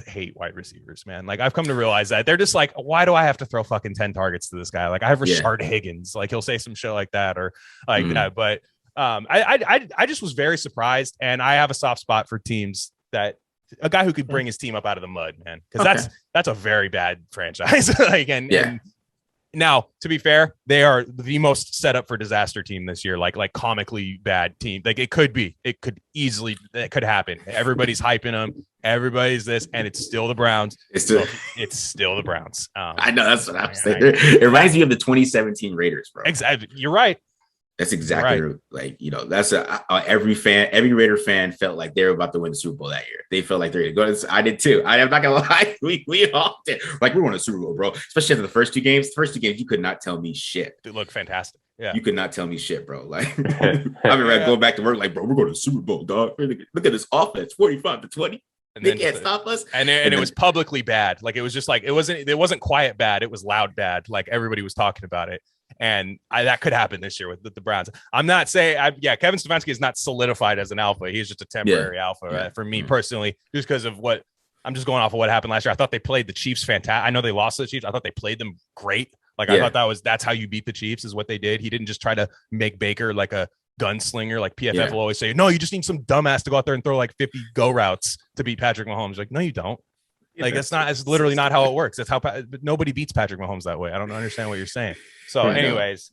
hate wide receivers, man. Like, I've come to realize that they're just like, why do I have to throw fucking 10 targets to this guy? Like, I have Rashard Higgins, like he'll say some shit like that or like that. But I just was very surprised, and I have a soft spot for teams that a guy who could bring his team up out of the mud, man, because that's a very bad franchise. And now, to be fair, they are the most set up for disaster team this year, like comically bad team. Like it could happen. Everybody's hyping them. Everybody's this, and it's still the Browns. It's still the Browns. I know, that's what I'm saying. It reminds me of the 2017 Raiders, bro. Exactly. You're right. That's exactly right. Like, that's every Raider fan felt like they were about to win the Super Bowl that year. They felt like they're going to go. I did too. I'm not gonna lie. We all did. Like, we won a Super Bowl, bro. Especially after the first two games. The first two games, you could not tell me shit. They look fantastic. Yeah, you could not tell me shit, bro. Like, I mean, going back to work, like, bro, we're going to the Super Bowl, dog. Look at this offense, 45-20. And they can't stop us. And it was publicly bad. Like, it was just like, it wasn't quiet bad. It was loud bad. Like, everybody was talking about it. And that could happen this year with the Browns. I'm not saying, Kevin Stefanski is not solidified as an alpha. He's just a temporary alpha for me personally, just because of what I'm just going off of what happened last year. I thought they played the Chiefs fantastic. I know they lost to the Chiefs. I thought they played them great. Like, I thought that's how you beat the Chiefs, is what they did. He didn't just try to make Baker like a gunslinger, like PFF will always say. No, you just need some dumbass to go out there and throw like 50 go routes to beat Patrick Mahomes. Like, no, you don't. Like, it's literally not how it works. That's how nobody beats Patrick Mahomes that way. I don't understand what you're saying. So anyways,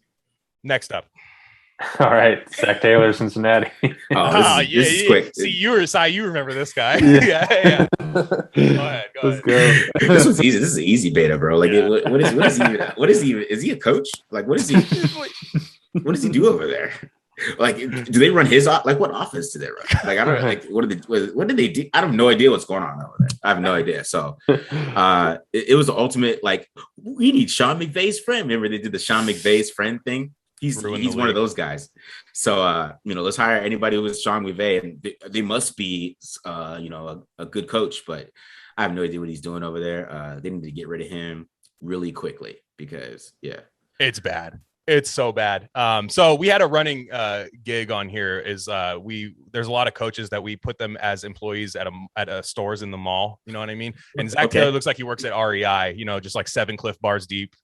next up. All right. Zach Taylor, Cincinnati. This is quick. See, you remember this guy. Yeah. Go ahead. Let's go. This was easy. This is an easy beta, bro. Like, what is he? Is he a coach? Like, what is he? What does he do over there? Like, do they run his like what offense do they run? Like, I don't know. Like, what did they do? I have no idea what's going on over there. I have no idea. So it was the ultimate, like, we need Sean McVay's friend. Remember they did the Sean McVay's friend thing? He's one of those guys. So let's hire anybody who is Sean McVay, and they must be a good coach, but I have no idea what he's doing over there. They need to get rid of him really quickly, because it's bad. It's so bad. So we had a running gig on here. Is there's a lot of coaches that we put them as employees at stores in the mall. You know what I mean? And Zach Taylor looks like he works at REI. Just like 7 Cliff Bars deep.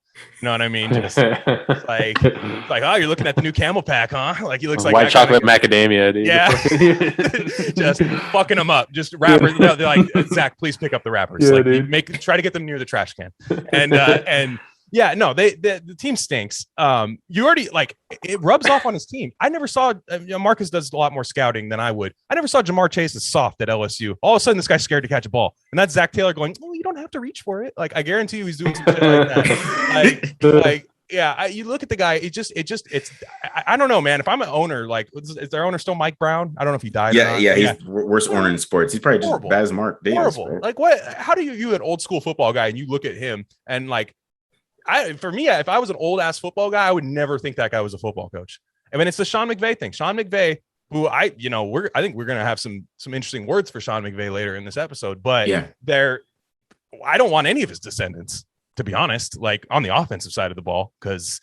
You know what I mean? Just like, oh, you're looking at the new Camel Pack, huh? Like, he looks like white chocolate macadamia, dude. Yeah, just fucking them up. Just rappers. They're like, Zach, please pick up the rappers. Yeah, like, try to get them near the trash can. And yeah, no, the team stinks. You already, like, it rubs off on his team. I never saw Marcus does a lot more scouting than I would. I never saw Jamar Chase as soft at LSU. All of a sudden, this guy's scared to catch a ball, and that's Zach Taylor going, "Oh, you don't have to reach for it." Like, I guarantee you, he's doing some shit like that. You look at the guy. I don't know, man. If I'm an owner, like, is their owner still Mike Brown? I don't know if he died. Yeah. He's worst owner in sports. He's probably just bad as Mark Davis. Horrible. Right? Like, what? How do you an old school football guy and you look at him and like, for me, if I was an old ass football guy, I would never think that guy was a football coach. I mean, it's the Sean McVay thing. Sean McVay, who I think we're gonna have some interesting words for Sean McVay later in this episode, but I don't want any of his descendants, to be honest, like on the offensive side of the ball, because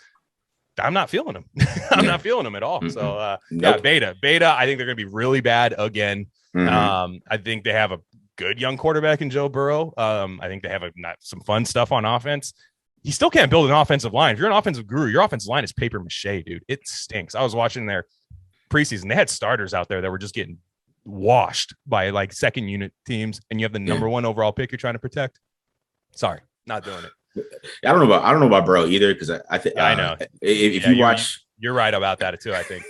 I'm not feeling him. I'm not feeling him at all. Mm-hmm. So Beta, I think they're going to be really bad again. Mm-hmm. I think they have a good young quarterback in Joe Burrow. I think they have some fun stuff on offense. You still can't build an offensive line. If you're an offensive guru, your offensive line is paper mache, dude. It stinks. I was watching their preseason. They had starters out there that were just getting washed by like second unit teams, and you have the number one overall pick you're trying to protect. Sorry, not doing it. I don't know about Burrow either, because I think I know if you watch, you're right about that too. I think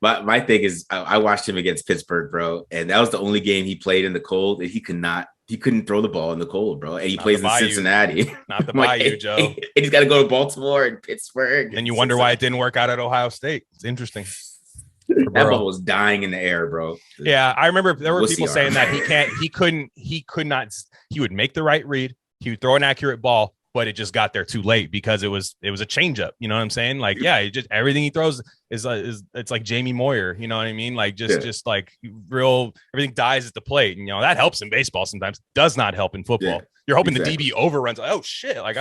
my thing is I watched him against Pittsburgh, bro, and that was the only game he played in the cold, and he couldn't throw the ball in the cold, bro, and he plays in Cincinnati. Not the Bayou, Joe. And he's got to go to Baltimore and Pittsburgh, and you wonder why it didn't work out at Ohio State. It's interesting. That ball was dying in the air, bro. Yeah, I remember there were people saying that he would make the right read. He would throw an accurate ball, but it just got there too late because it was a changeup. You know what I'm saying? Like, everything he throws is it's like Jamie Moyer. You know what I mean? Like just like everything dies at the plate. And, that helps in baseball sometimes. Does not help in football. Yeah, you're hoping the DB overruns. Like, oh shit! Like,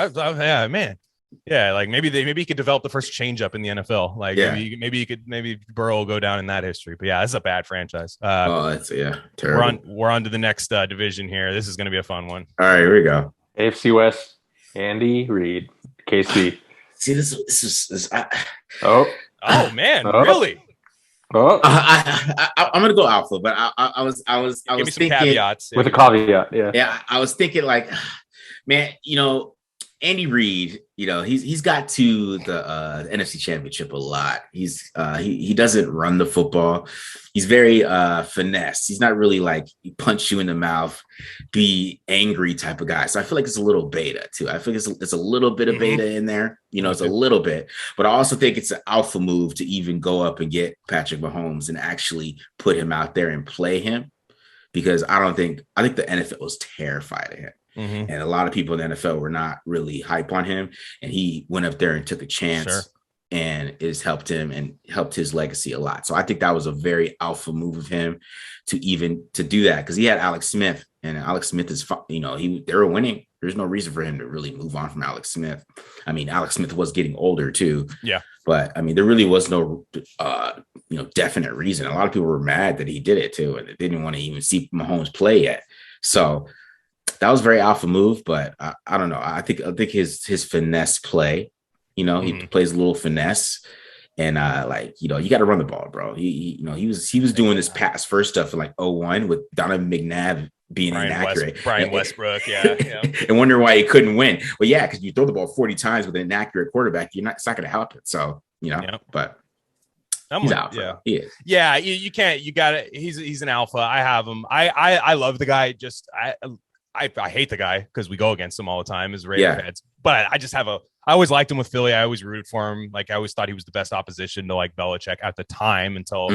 man. Yeah, like maybe he could develop the first changeup in the NFL. Like maybe Burrow will go down in that history. But yeah, this is a bad franchise. Terrible. We're on to the next division here. This is going to be a fun one. All right, here we go. AFC West, Andy Reid, KC. See, this is. Oh man, really? I'm gonna go Alpha, but I was thinking caveats with a caveat. Yeah, I was thinking like, man, Andy Reid, he's got to the NFC Championship a lot. He doesn't run the football. He's very finesse. He's not really like punch you in the mouth, be angry type of guy. So I feel like it's a little beta too. I think it's a little bit of beta in there. It's a little bit, but I also think it's an alpha move to even go up and get Patrick Mahomes and actually put him out there and play him, because I think the NFL was terrified of him. Mm-hmm. And a lot of people in the NFL were not really hype on him. And he went up there and took a chance and it's helped him and helped his legacy a lot. So I think that was a very alpha move of him to do that, because he had Alex Smith, and Alex Smith is, they were winning. There's no reason for him to really move on from Alex Smith. I mean, Alex Smith was getting older too. Yeah. But I mean, there really was no, definite reason. A lot of people were mad that he did it too, and they didn't want to even see Mahomes play yet. So that was very alpha move, but I don't know. I think his finesse play, he plays a little finesse, and you got to run the ball, bro. He was doing this pass first stuff in like 2001 with Donovan McNabb being inaccurate. Brian Westbrook, yeah. And wondering why he couldn't win. Well, yeah, because you throw the ball 40 times with an inaccurate quarterback, it's not going to help it. So but. He's alpha. Yeah. He is. Yeah, you can't. You got it. He's an alpha. I have him. I love the guy. Just I hate the guy because we go against him all the time as Raider fans. But I always liked him with Philly. I always rooted for him. Like, I always thought he was the best opposition to like Belichick at the time until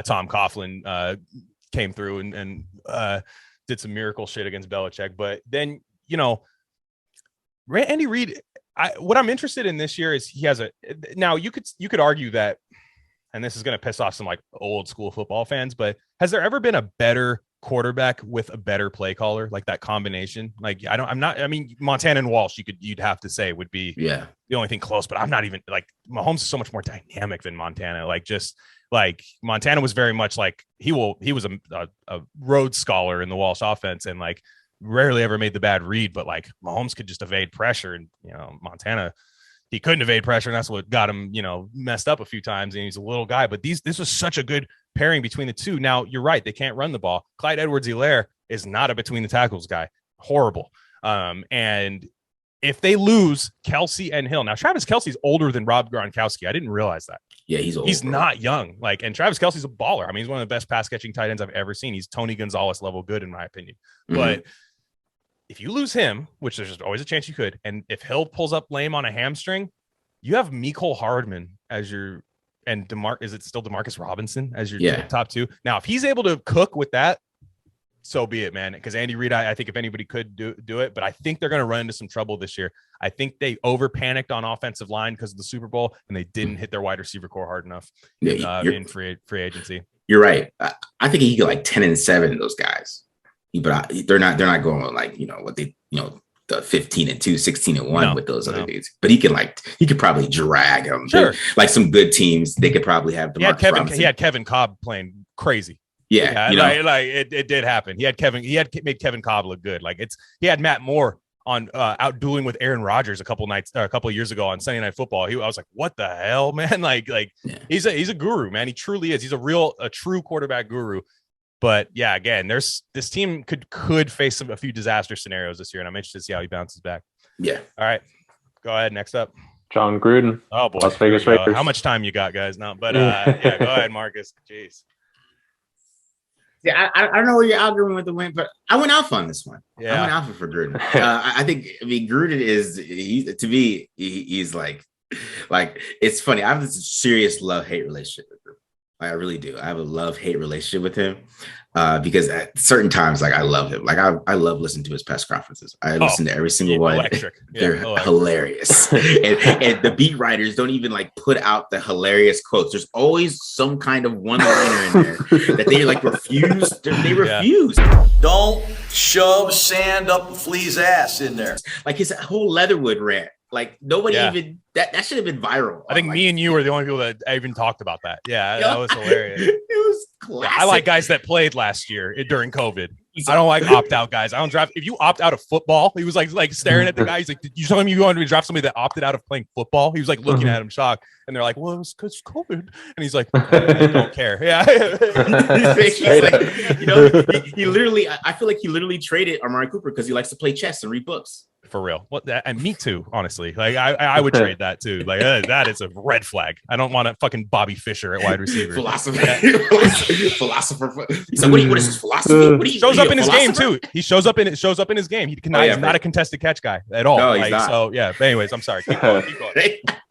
Tom Coughlin came through and did some miracle shit against Belichick. But then Andy Reid. What I'm interested in this year is he has now you could argue that, and this is going to piss off some like old school football fans, but has there ever been a better quarterback with a better play caller, like that combination? Like, Montana and Walsh, you'd have to say would be the only thing close, but I'm not even like, Mahomes is so much more dynamic than Montana. Like, just like Montana was very much like he was a Rhodes Scholar in the Walsh offense, and like rarely ever made the bad read, but like Mahomes could just evade pressure, and Montana, he couldn't evade pressure, and that's what got him, messed up a few times. And he's a little guy, but this was such a good pairing between the two. Now, you're right, they can't run the ball. Clyde Edwards-Helaire is not a between the tackles guy. Horrible. And if they lose Kelsey and Hill, now Travis Kelsey's older than Rob Gronkowski. I didn't realize that. Yeah, he's old. He's not young. Like, and Travis Kelsey's a baller. I mean, he's one of the best pass catching tight ends I've ever seen. He's Tony Gonzalez level good, in my opinion. But if you lose him, which there's always a chance you could, and if Hill pulls up lame on a hamstring, you have Mecole Hardman as your, and is it still Demarcus Robinson as your top two? Now, if he's able to cook with that, so be it, man. Because Andy Reid, I think if anybody could do it, but I think they're going to run into some trouble this year. I think they over panicked on offensive line because of the Super Bowl, and they didn't hit their wide receiver core hard enough in free agency. You're right. I think he could like 10-7, those guys. But they're not going on like, what they, the 15-2, 16-1 with those other dudes. But he could probably drag them. Sure. Like some good teams, they could probably have he had Kevin Cobb playing crazy. Yeah, it did happen. He had made Kevin Cobb look good. Like he had Matt Moore on out dueling with Aaron Rodgers a couple of years ago on Sunday Night Football. I was like, what the hell, man? He's a guru, man. He truly is. He's a true quarterback guru. But yeah, again, this team could face a few disaster scenarios this year, and I'm interested to see how he bounces back. Yeah. All right, go ahead. Next up, Jon Gruden. Oh boy, Las Vegas Raiders. How much time you got, guys? Now, but yeah, go ahead, Marcus. Jeez. Yeah, I don't know where your algorithm went to win, but I went alpha on this one. Yeah. I went alpha for Gruden. I mean, Gruden he's like it's funny. I have this serious love-hate relationship with him. I really do. I have a love-hate relationship with him because at certain times, I love him. I love listening to his press conferences. I listen to every single one. Electric. They're hilarious. and the beat writers don't even put out the hilarious quotes. There's always some kind of one-liner in there that they refuse. They refuse. Don't shove sand up a flea's ass in there. His whole Leatherwood rant. Nobody even that should have been viral. I think me and you were the only people that even talked about that. Yeah, that was hilarious. It was classic. I like guys that played last year during COVID. I don't like opt-out guys. I don't draft. If you opt out of football, he was like staring at the guy. He's like, "Did you tell him you wanted to draft somebody that opted out of playing football?" He was looking at him shocked, and they're like, "Well, it was because COVID." And he's like, "I don't care." Yeah, he literally. I feel like he literally traded Amari Cooper because he likes to play chess and read books. For real. And me too, honestly. I would trade that too. That is a red flag. I don't want a fucking Bobby Fisher at wide receiver. Philosopher. He's like, what is his philosophy? What shows up in his game too. He shows up in his game. He's not a contested catch guy at all. No, he's not. So yeah. But anyways, I'm sorry. Keep going.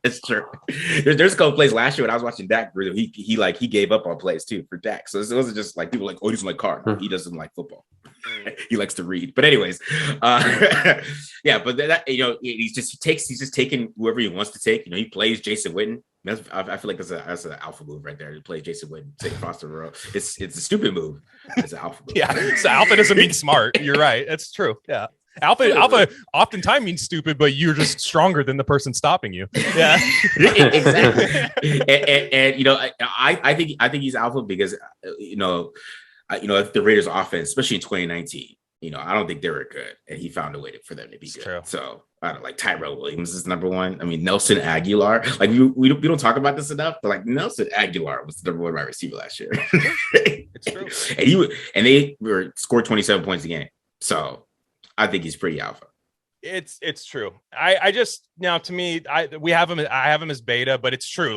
It's true. There's a couple plays last year when I was watching Dak. He gave up on plays too for Dak. So it wasn't just people he doesn't like car. He doesn't like football. He likes to read. But anyways, yeah. But that he's just taking whoever he wants to take. He plays Jason Witten. I feel like that's an alpha move right there. He plays Jason Witten, take across the row. It's a stupid move. It's an alpha move. Yeah. So alpha doesn't mean smart. You're right. That's true. Yeah. Alpha oftentimes means stupid, but you're just stronger than the person stopping you. Yeah, exactly. and I think he's alpha because if the Raiders offense, especially in 2019, I don't think they were good, and he found a way for them to be good. True. So I don't Tyrell Williams is number one. I mean, Nelson Aguilar. We don't talk about this enough, but Nelson Aguilar was the number one wide receiver last year. It's true. And they scored 27 points a game. So I think he's pretty alpha. It's true. I just now to me, I have him as beta, but it's true.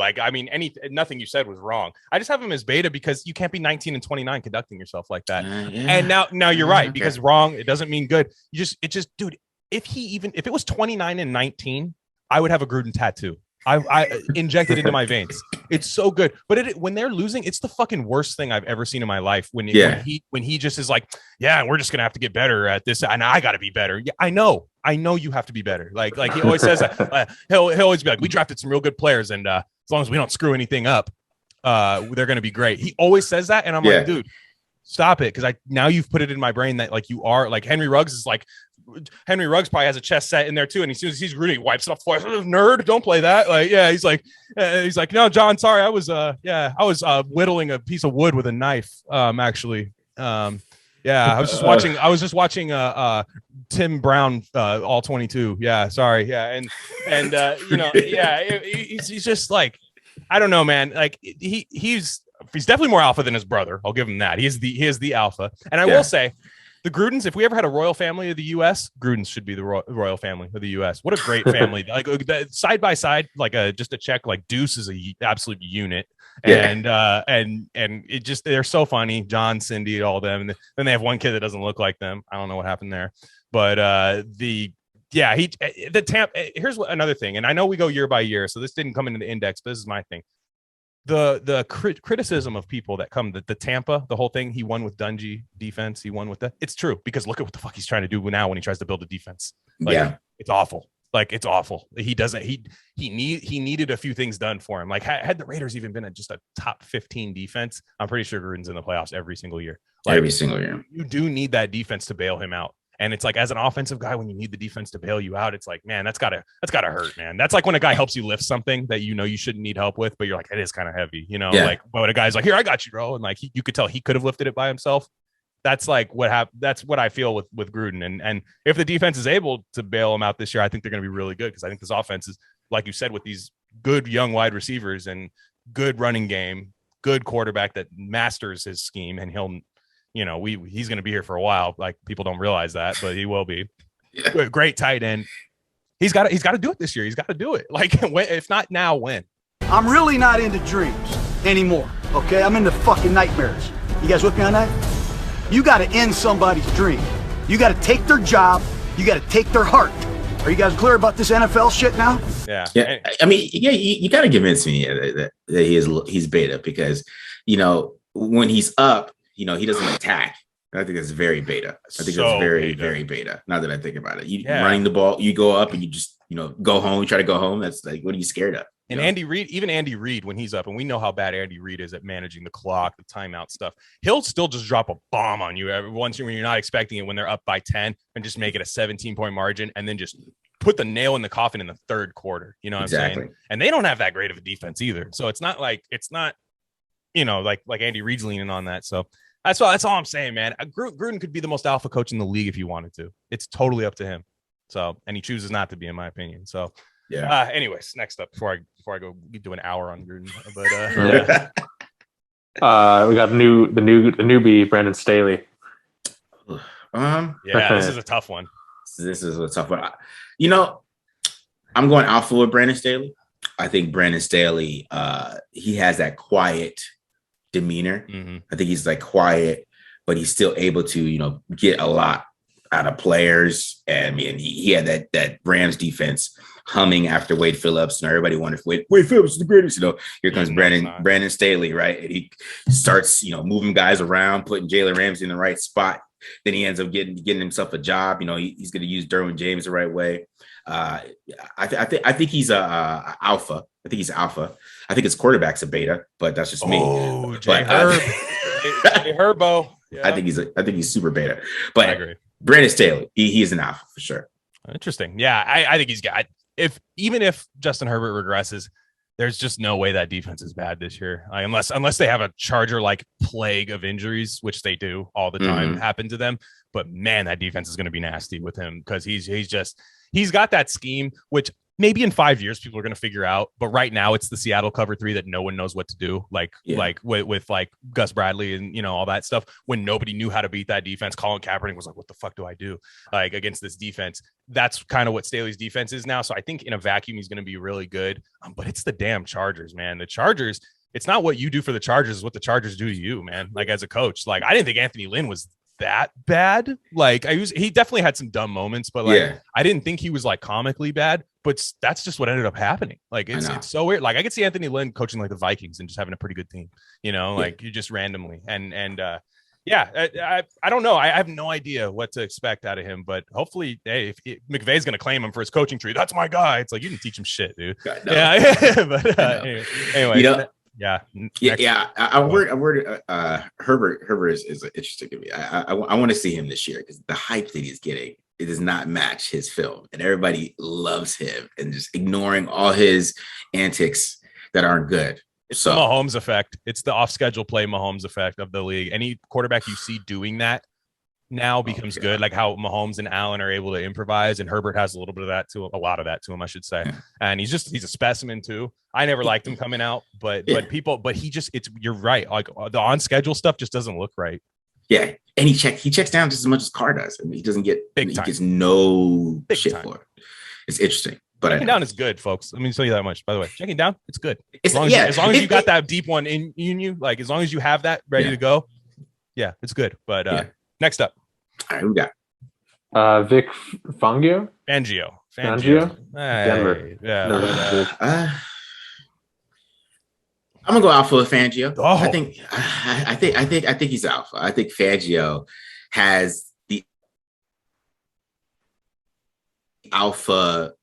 Nothing you said was wrong. I just have him as beta because you can't be 19 and 29 conducting yourself like that. Yeah. And now you're right, because wrong, it doesn't mean good. Dude, if it was 29 and 19, I would have a Gruden tattoo. I injected into my veins. It's so good. But when they're losing, it's the fucking worst thing I've ever seen in my life. When he just is like, yeah, we're just gonna have to get better at this, and I got to be better. Yeah, I know you have to be better. Like he always says that. He'll always be like, we drafted some real good players, and as long as we don't screw anything up, they're gonna be great. He always says that, and I'm like, dude, stop it, because now you've put it in my brain that you are Henry Ruggs is like. Henry Ruggs probably has a chess set in there too, and as soon as he's Rudy, he wipes it off. Nerd, don't play that. He's like, no, John, sorry, I was whittling a piece of wood with a knife. Actually, I was just watching Tim Brown all 22. Yeah, sorry, yeah, he's just like, I don't know, man. He's definitely more alpha than his brother. I'll give him that. He is the alpha, and I will say. The Grudens, if we ever had a royal family of the U.S., Grudens should be the royal family of the U.S. What a great family! Side by side, just a check. Deuce is a absolute unit, and it just they're so funny. John, Cindy, all them, and then they have one kid that doesn't look like them. I don't know what happened there, But here's another thing. And I know we go year by year, so this didn't come into the index, but this is my thing. The criticism of people that come, the Tampa, the whole thing, he won with Dungy defense. He won with that. It's true, because look at what the fuck he's trying to do now when he tries to build a defense. Like, it's awful. Like, it's awful. He doesn't, he needed a few things done for him. Like, had the Raiders even been just a top 15 defense, I'm pretty sure Gruden's in the playoffs every single year. Like, every single year. You do need that defense to bail him out. And it's like, as an offensive guy, when you need the defense to bail you out, it's like, man, that's gotta hurt, man. That's like when a guy helps you lift something that you shouldn't need help with, but you're like, it is kind of heavy, like when a guy's like, here, I got you, bro. And like, you could tell he could have lifted it by himself. That's like what happened. That's what I feel with Gruden. And if the defense is able to bail him out this year, I think they're going to be really good, because I think this offense is, like you said, with these good young wide receivers and good running game, good quarterback that masters his scheme, and he'll, he's going to be here for a while. Like, people don't realize that, but he will be. Yeah. Great tight end. He's got to do it this year. He's got to do it. Like, if not now, when? I'm really not into dreams anymore. Okay, I'm into fucking nightmares. You guys with me on that? You got to end somebody's dream. You got to take their job. You got to take their heart. Are you guys clear about this NFL shit now? Yeah. I mean, you got to convince me that he's beta, because, when he's up, he doesn't attack. I think that's very beta. I think that's very, very beta. Now that I think about it, running the ball, you go up and you just, go home. You try to go home. That's like, what are you scared of? And Andy Reid, when he's up, and we know how bad Andy Reid is at managing the clock, the timeout stuff, he'll still just drop a bomb on you every once when you're not expecting it, when they're up by 10, and just make it a 17-point margin, and then just put the nail in the coffin in the third quarter. You know what I'm saying? And they don't have that great of a defense either. So it's not like Andy Reid's leaning on that. So that's all I'm saying, man. Gruden could be the most alpha coach in the league if he wanted to. It's totally up to him. So, and he chooses not to be, in my opinion. So, yeah. Anyways, next up, before I go do an hour on Gruden, but we got the newbie Brandon Staley. This is a tough one. I'm going alpha with Brandon Staley. I think Brandon Staley, he has that quiet demeanor. Mm-hmm. I think he's like quiet, but he's still able to, get a lot out of players. And I mean, he had that Rams defense humming after Wade Phillips, and everybody wondered if Wade Phillips is the greatest. Here comes Brandon Staley, right? And he starts, moving guys around, putting Jalen Ramsey in the right spot. Then he ends up getting himself a job. He's going to use Derwin James the right way. I think he's a alpha. I think he's alpha. I think his quarterback's a beta, but that's just me. Oh, Jay Herbo. Yeah. I think he's super beta. But I agree. Brandon Staley, he is an alpha for sure. Interesting. Yeah, I think he's got. Even if Justin Herbert regresses, there's just no way that defense is bad this year, unless they have a Charger-like plague of injuries, which they do all the time happen to them. But man, that defense is going to be nasty with him, because he's got that scheme, which maybe in 5 years people are going to figure out. But right now it's the Seattle cover 3 that no one knows what to do. Like with Gus Bradley and all that stuff, when nobody knew how to beat that defense. Colin Kaepernick was like, what the fuck do I do against this defense? That's kind of what Staley's defense is now. So I think in a vacuum, he's going to be really good. But it's the damn Chargers, man. The Chargers, it's not what you do for the Chargers, it's what the Chargers do to you, man. Like, as a coach, I didn't think Anthony Lynn was that bad. He definitely had some dumb moments, but I didn't think he was comically bad, but that's just what ended up happening. It's so weird. I could see Anthony Lynn coaching the Vikings and just having a pretty good team, you just randomly. I don't know. I have no idea what to expect out of him, but hopefully, if McVay's going to claim him for his coaching tree, that's my guy. It's like, you didn't teach him shit, dude. Yeah. But anyway. Herbert is interesting to me. I want to see him this year, because the hype that he's getting, it does not match his film, and everybody loves him and just ignoring all his antics that aren't good. It's the Mahomes effect. It's the off-schedule play Mahomes effect of the league. Any quarterback you see doing that now becomes good, like how Mahomes and Allen are able to improvise, and Herbert has a little bit of that to a lot of that to him, I should say. And he's a specimen too. I never liked him coming out, but you're right. The on schedule stuff just doesn't look right. Yeah, and he checks down just as much as Carr does. I mean, he doesn't get he gets no shit for it. It's interesting. But checking down is good, folks. Let me tell you that much. By the way, checking down, it's good. As long as you got that deep one in you, as long as you have that ready to go, it's good. But next up. All right, who we got? Vic Fangio. Fangio. Fangio? Hey, Denver. yeah. No, I'm gonna go alpha with Fangio. Oh. I think he's alpha. I think Fangio has the alpha,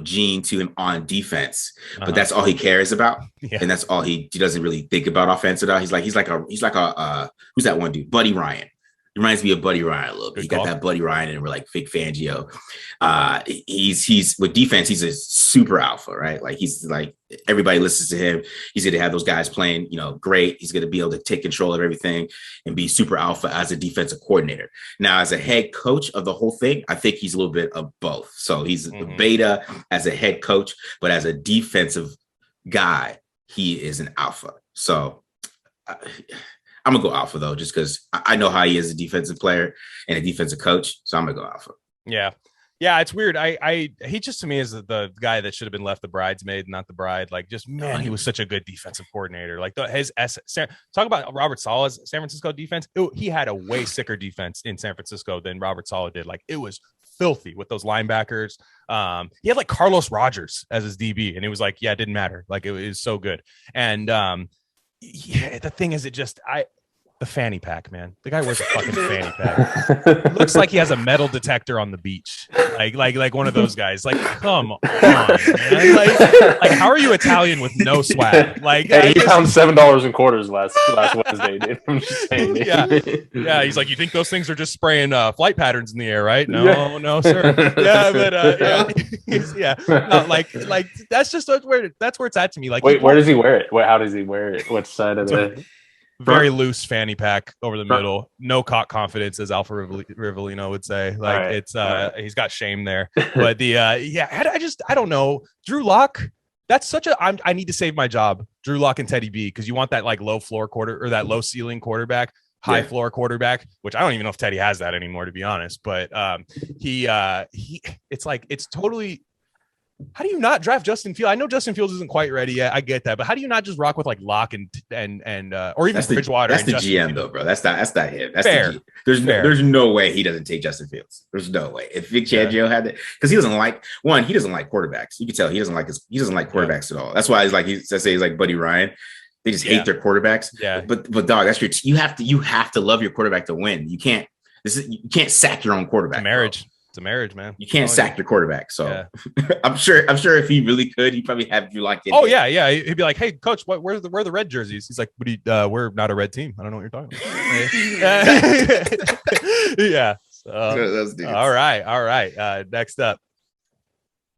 gene to him on defense, but that's all he cares about, and that's all he doesn't really think about offensive. He's like a who's that one dude? Buddy Ryan. He reminds me of Buddy Ryan a little bit. He got that Buddy Ryan, and we're like Vic Fangio. He's with defense. He's a super alpha, right? Like he's like everybody listens to him. He's going to have those guys playing, great. He's going to be able to take control of everything and be super alpha as a defensive coordinator. Now, as a head coach of the whole thing, I think he's a little bit of both. So he's a beta as a head coach, but as a defensive guy, he is an alpha. So I'm gonna go alpha though, just because I know how he is a defensive player and a defensive coach. So I'm gonna go alpha. Yeah, it's weird. He just to me is the guy that should have been left the bridesmaid, not the bride. Like, just man, he was such a good defensive coordinator. Like talk about Robert Saleh's San Francisco defense. He had a way sicker defense in San Francisco than Robert Saleh did. Like, it was filthy with those linebackers. He had like Carlos Rogers as his DB, and it was like, it didn't matter. Like, it was so good. And the thing is, the fanny pack, man. The guy wears a fucking fanny pack. It looks like he has a metal detector on the beach. Like one of those guys. Like, come on, man. Like how are you Italian with no swag? Like, hey, he found $7 in quarters last Wednesday, dude. I'm just saying, dude. Yeah. He's like, you think those things are just spraying flight patterns in the air, right? No, sir. Yeah, but No, like that's just where it's at to me. Like, wait, where does he wear it? How does he wear it? What side of the? Very loose fanny pack over the middle, no cock confidence, as Alpha Rivellino would say. Like, he's got shame there. But I don't know. Drew Lock, that's such a I need to save my job. Drew Lock and Teddy B, because you want that like low floor that low ceiling quarterback, high floor quarterback, which I don't even know if Teddy has that anymore, to be honest. But it's totally. How do you not draft Justin Fields? I know Justin Fields isn't quite ready yet. I get that, but how do you not just rock with like Locke and or even Bridgewater? That's the Justin GM Fields? though, bro. That's not him. That's fair. The GM. There's no way he doesn't take Justin Fields. There's no way. If Vic Fangio had that, because he doesn't like quarterbacks. You can tell he doesn't like quarterbacks at all. That's why he's like Buddy Ryan. They just hate their quarterbacks. Yeah. But dog, that's you have to love your quarterback to win. You can't sack your own quarterback. Marriage. Bro. It's a marriage, man. You can't sack your quarterback. So I'm sure if he really could, he'd probably have Drew Lock in. Oh yeah. He'd be like, "Hey, coach, where are the red jerseys?" He's like, "We're not a red team. I don't know what you're talking about." Yeah. So, all right. Next up,